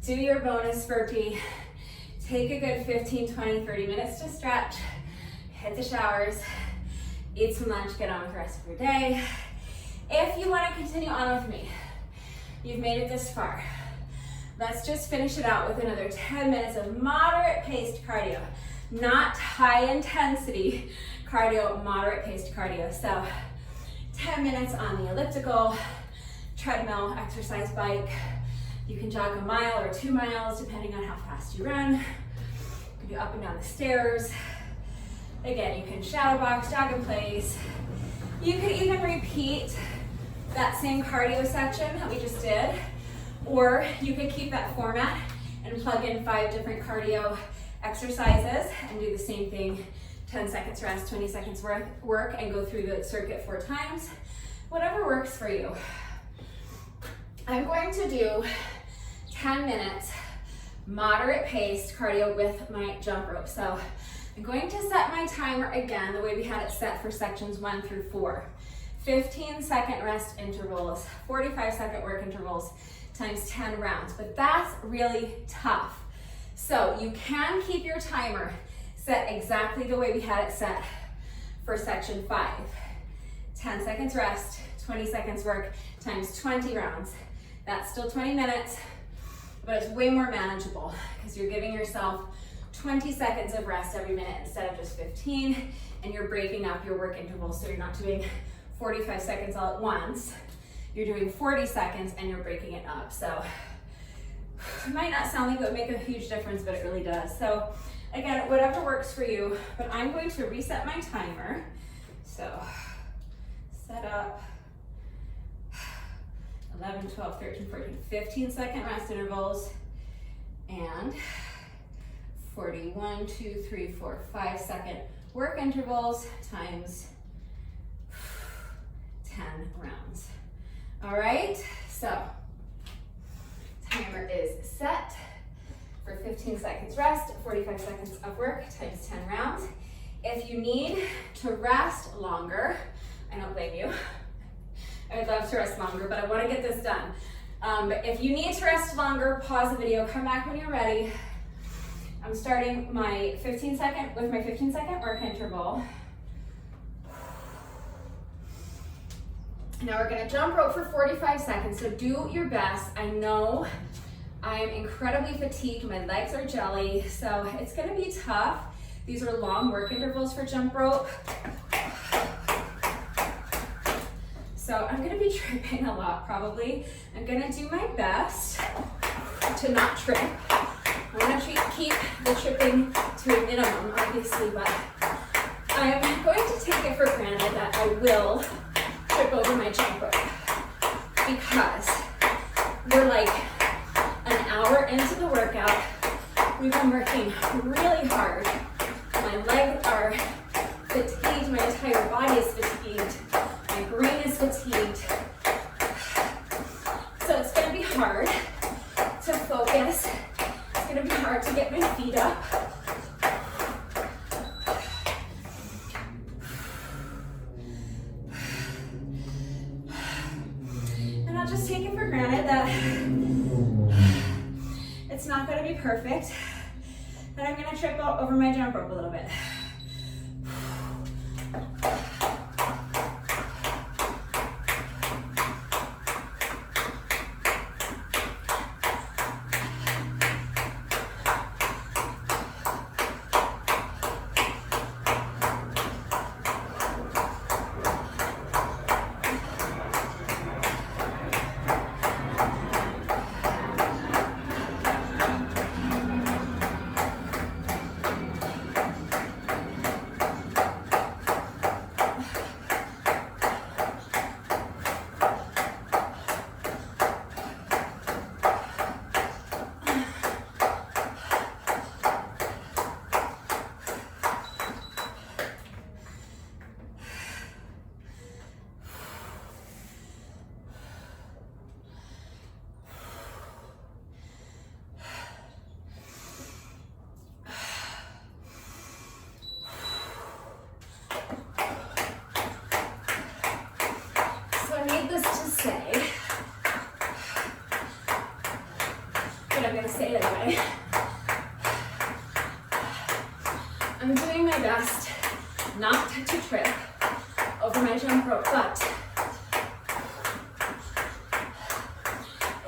do your bonus burpee, take a good 15, 20, 30 minutes to stretch, hit the showers, eat some lunch, get on with the rest of your day. If you want to continue on with me, you've made it this far. Let's just finish it out with another 10 minutes of moderate paced cardio. Not high intensity cardio, moderate paced cardio. So 10 minutes on the elliptical, treadmill, exercise bike. You can jog a mile or 2 miles depending on how fast you run. You can do up and down the stairs. Again, you can shadow box, jog in place. You could even repeat that same cardio section that we just did, or you could keep that format and plug in 5 different cardio exercises and do the same thing, 10 seconds rest, 20 seconds work, and go through the circuit 4 times. Whatever works for you. I'm going to do 10 minutes moderate paced cardio with my jump rope. So I'm going to set my timer again the way we had it set for sections 1 through 4. 15-second rest intervals, 45-second work intervals, times 10 rounds, but that's really tough. So you can keep your timer set exactly the way we had it set for section 5. 10 seconds rest, 20 seconds work, times 20 rounds. That's still 20 minutes, but it's way more manageable because you're giving yourself 20 seconds of rest every minute instead of just 15, and you're breaking up your work intervals, so you're not doing 45 seconds all at once. You're doing 40 seconds and you're breaking it up. So it might not sound like it would make a huge difference, but it really does. So again, whatever works for you, but I'm going to reset my timer. So set up 11, 12, 13, 14, 15-second rest intervals, and 41, 2, 3, 4, 5-second work intervals times 10 rounds. All right, so timer is set for 15 seconds rest, 45 seconds of work times 10 rounds. If you need to rest longer, I don't blame you. I would love to rest longer, but I want to get this done. If you need to rest longer, pause the video, come back when you're ready. I'm starting my 15-second work interval. Now we're gonna jump rope for 45 seconds, so do your best. I know I'm incredibly fatigued, my legs are jelly, so it's gonna be tough. These are long work intervals for jump rope. So I'm gonna be tripping a lot probably. I'm gonna do my best to not trip. I wanna keep the tripping to a minimum, obviously, but I'm going to take it for granted that I will trip over my jump rope because we're like an hour into the workout. We've been working really hard. My legs are fatigued, my entire body is fatigued, my brain is fatigued. So it's gonna be hard to focus. It's gonna be hard to get my feet up. And I'll just take it for granted that it's not gonna be perfect, that I'm gonna trip over my jump rope a little bit. say, but I'm gonna say it anyway. I'm doing my best not to trip over my jump rope, but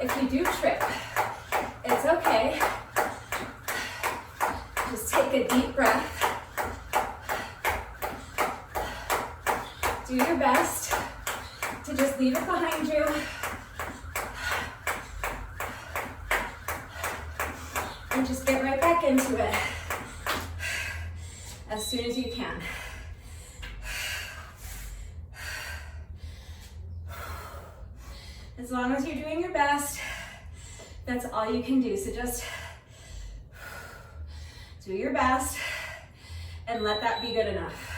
if you do trip, it's okay. Just take a deep breath. Do your best to just leave it behind you. And just get right back into it as soon as you can. As long as you're doing your best, that's all you can do. So just do your best and let that be good enough.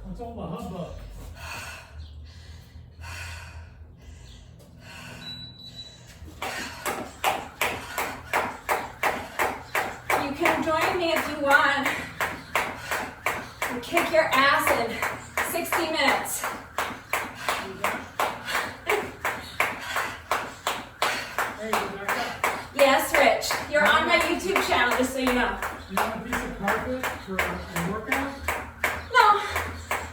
What's all the hubbub? You can join me if you want and kick your ass in 60 minutes. Yes, Rich, you're on my YouTube channel, just so you know. You want a piece of carpet for a workout? No,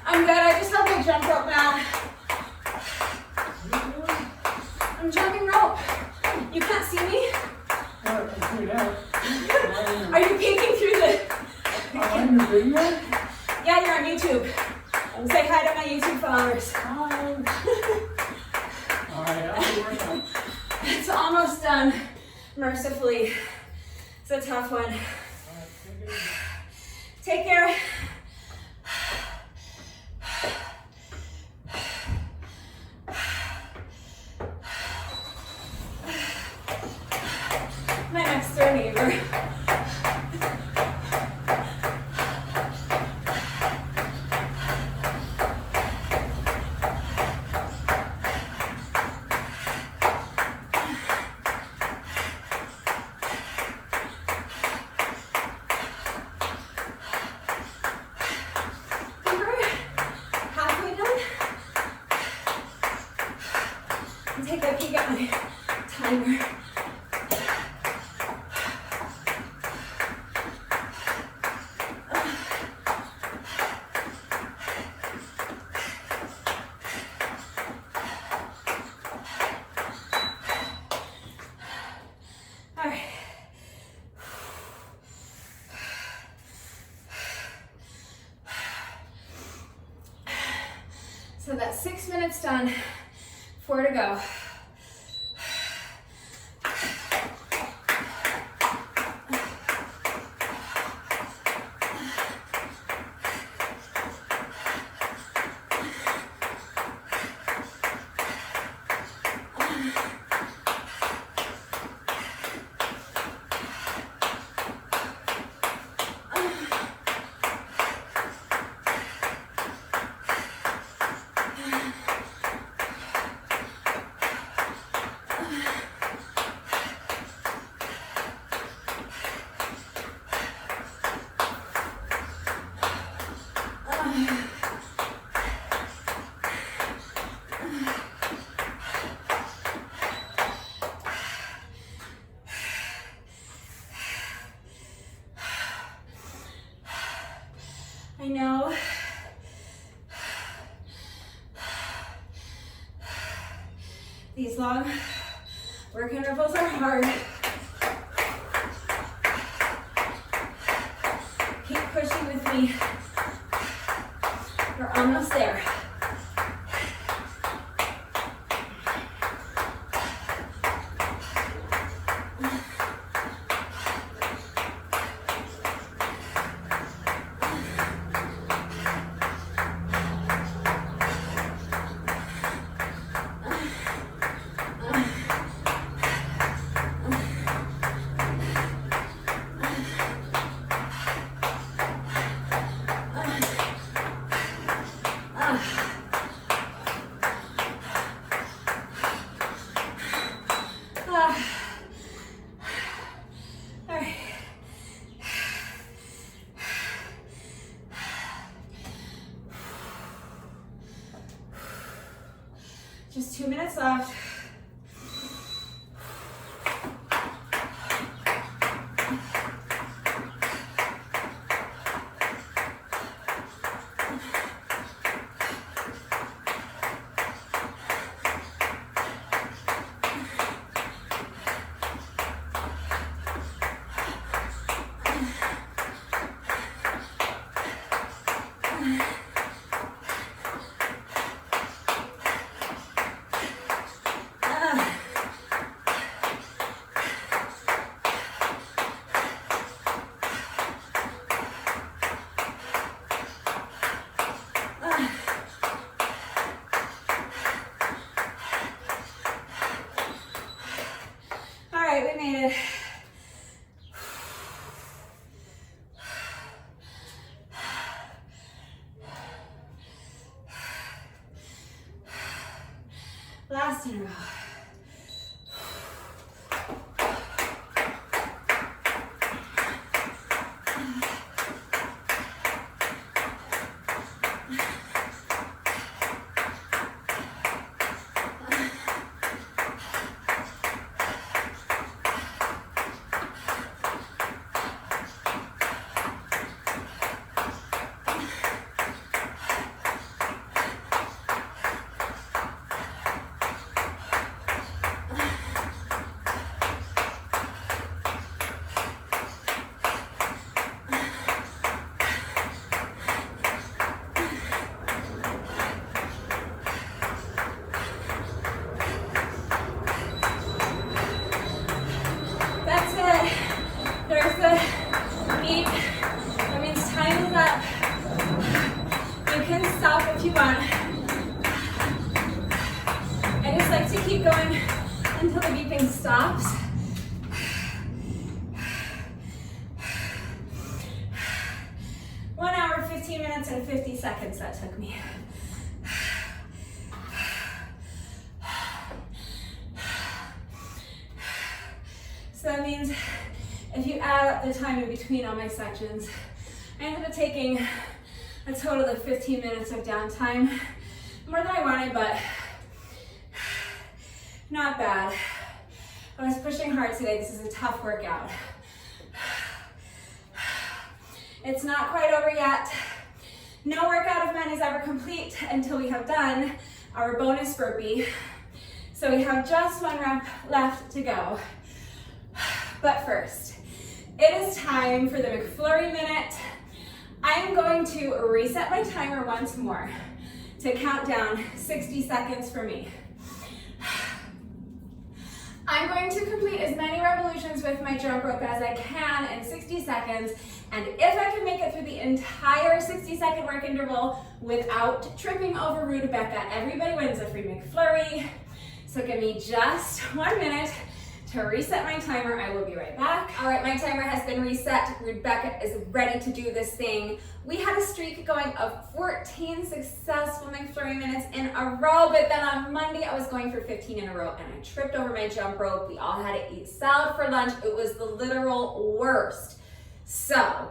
I'm good. I just have my jump rope mat. What are you doing? I'm jumping rope. You can't see me? I can see it out. Are you peeking through the... On your video? Yeah, you're on YouTube. Say hi to my YouTube followers. Hi. Alright, I'll be working. It's almost done, mercifully. It's a tough one. Take care. My next door neighbor. Take a peek at my timer. All right. So that's 6 minutes done. 4 to go. I know. These long work intervals are hard. 20. We're almost there. Just 2 minutes left. We made it. Last in a row. Until the beeping stops. One hour, 15 minutes, and 50 seconds that took me. So that means if you add up the time in between all my sections, I ended up taking a total of 15 minutes of downtime. More than I wanted, but not bad. I was pushing hard today. This is a tough workout. It's not quite over yet. No workout of mine is ever complete until we have done our bonus burpee. So we have just 1 rep left to go. But first, it is time for the McFlurry minute. I am going to reset my timer once more to count down 60 seconds for me. I'm going to complete as many revolutions with my jump rope as I can in 60 seconds, and if I can make it through the entire 60-second work interval without tripping over Rebecca, everybody wins a free McFlurry. So give me just 1 minute to reset my timer. I will be right back. All right, my timer has been reset. Rebecca is ready to do this thing. We had a streak going of 14 successful McFlurry minutes in a row, but then on Monday I was going for 15 in a row and I tripped over my jump rope. We all had to eat salad for lunch. It was the literal worst. So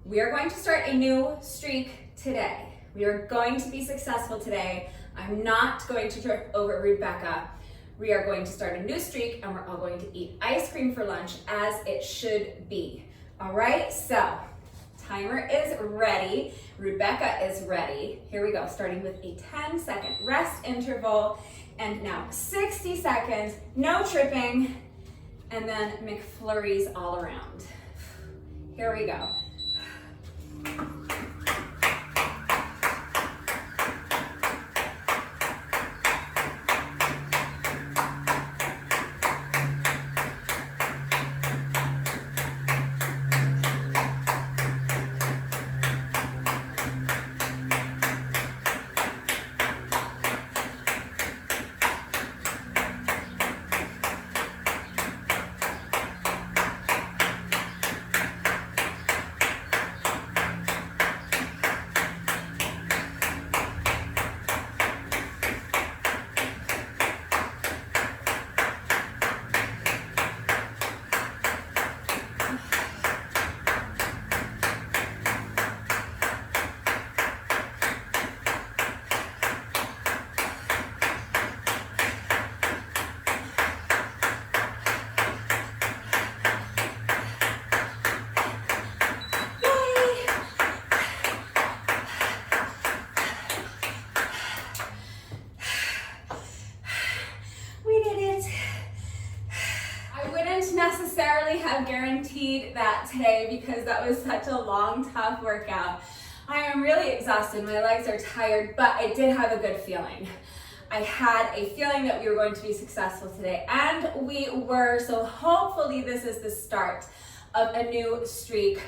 we are going to start a new streak today. We are going to be successful today. I'm not going to trip over Rebecca. We are going to start a new streak and we're all going to eat ice cream for lunch as it should be. All right, so timer is ready. Rebecca is ready. Here we go, starting with a 10-second rest interval. And now 60 seconds, no tripping, and then McFlurries all around. Here we go. literally have guaranteed that today because that was such a long, tough workout. I am really exhausted, my legs are tired, but I did have a good feeling. I had a feeling that we were going to be successful today, and we were, so hopefully this is the start of a new streak.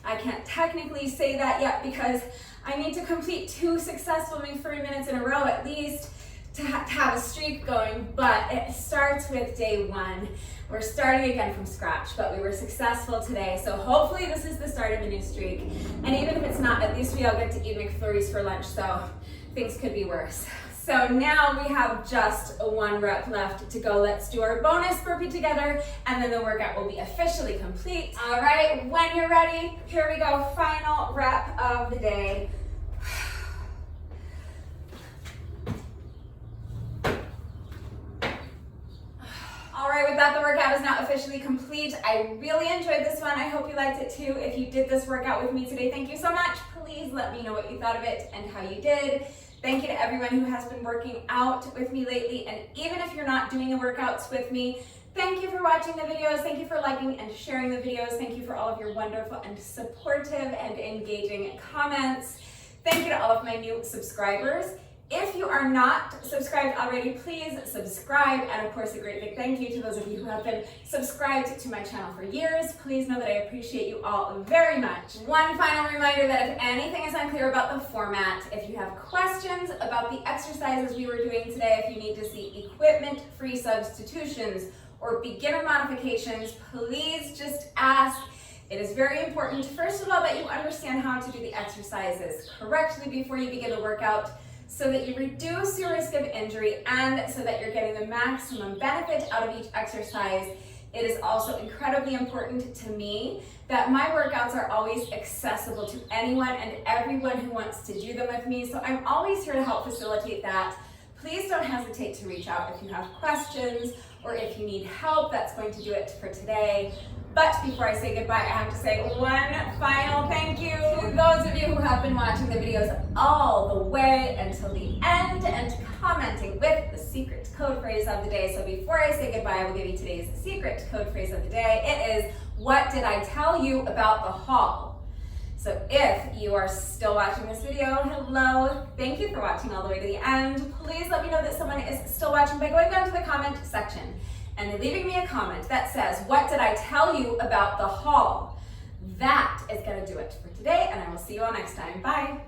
I can't technically say that yet because I need to complete 2 successful maybe 30 minutes in a row at least to have a streak going, but it starts with day 1. We're starting again from scratch, but we were successful today, so hopefully this is the start of a new streak. And even if it's not, at least we all get to eat McFlurries for lunch, so things could be worse. So now we have just 1 rep left to go. Let's do our bonus burpee together, and then the workout will be officially complete. All right, when you're ready, here we go. Final rep of the day. All right, with that, the workout is now officially complete. I really enjoyed this one. I hope you liked it too. If you did this workout with me today, thank you so much. Please let me know what you thought of it and how you did. Thank you to everyone who has been working out with me lately, and even if you're not doing the workouts with me, thank you for watching the videos, thank you for liking and sharing the videos, thank you for all of your wonderful and supportive and engaging comments. Thank you to all of my new subscribers. If you are not subscribed already, please subscribe, and of course a great big thank you to those of you who have been subscribed to my channel for years. Please know that I appreciate you all very much. One final reminder that if anything is unclear about the format, if you have questions about the exercises we were doing today, if you need to see equipment-free substitutions or beginner modifications, please just ask. It is very important, first of all, that you understand how to do the exercises correctly before you begin the workout, so that you reduce your risk of injury and so that you're getting the maximum benefit out of each exercise. It is also incredibly important to me that my workouts are always accessible to anyone and everyone who wants to do them with me. So I'm always here to help facilitate that. Please don't hesitate to reach out if you have questions or if you need help. That's going to do it for today. But before I say goodbye, I have to say one final thank you to those of you who have been watching the videos all the way until the end and commenting with the secret code phrase of the day. So before I say goodbye, I will give you today's secret code phrase of the day. It is, what did I tell you about the haul? So if you are still watching this video, hello, thank you for watching all the way to the end. Please let me know that someone is still watching by going down to the comment section and leaving me a comment that says, what did I tell you about the haul? That is gonna do it for today, and I will see you all next time. Bye.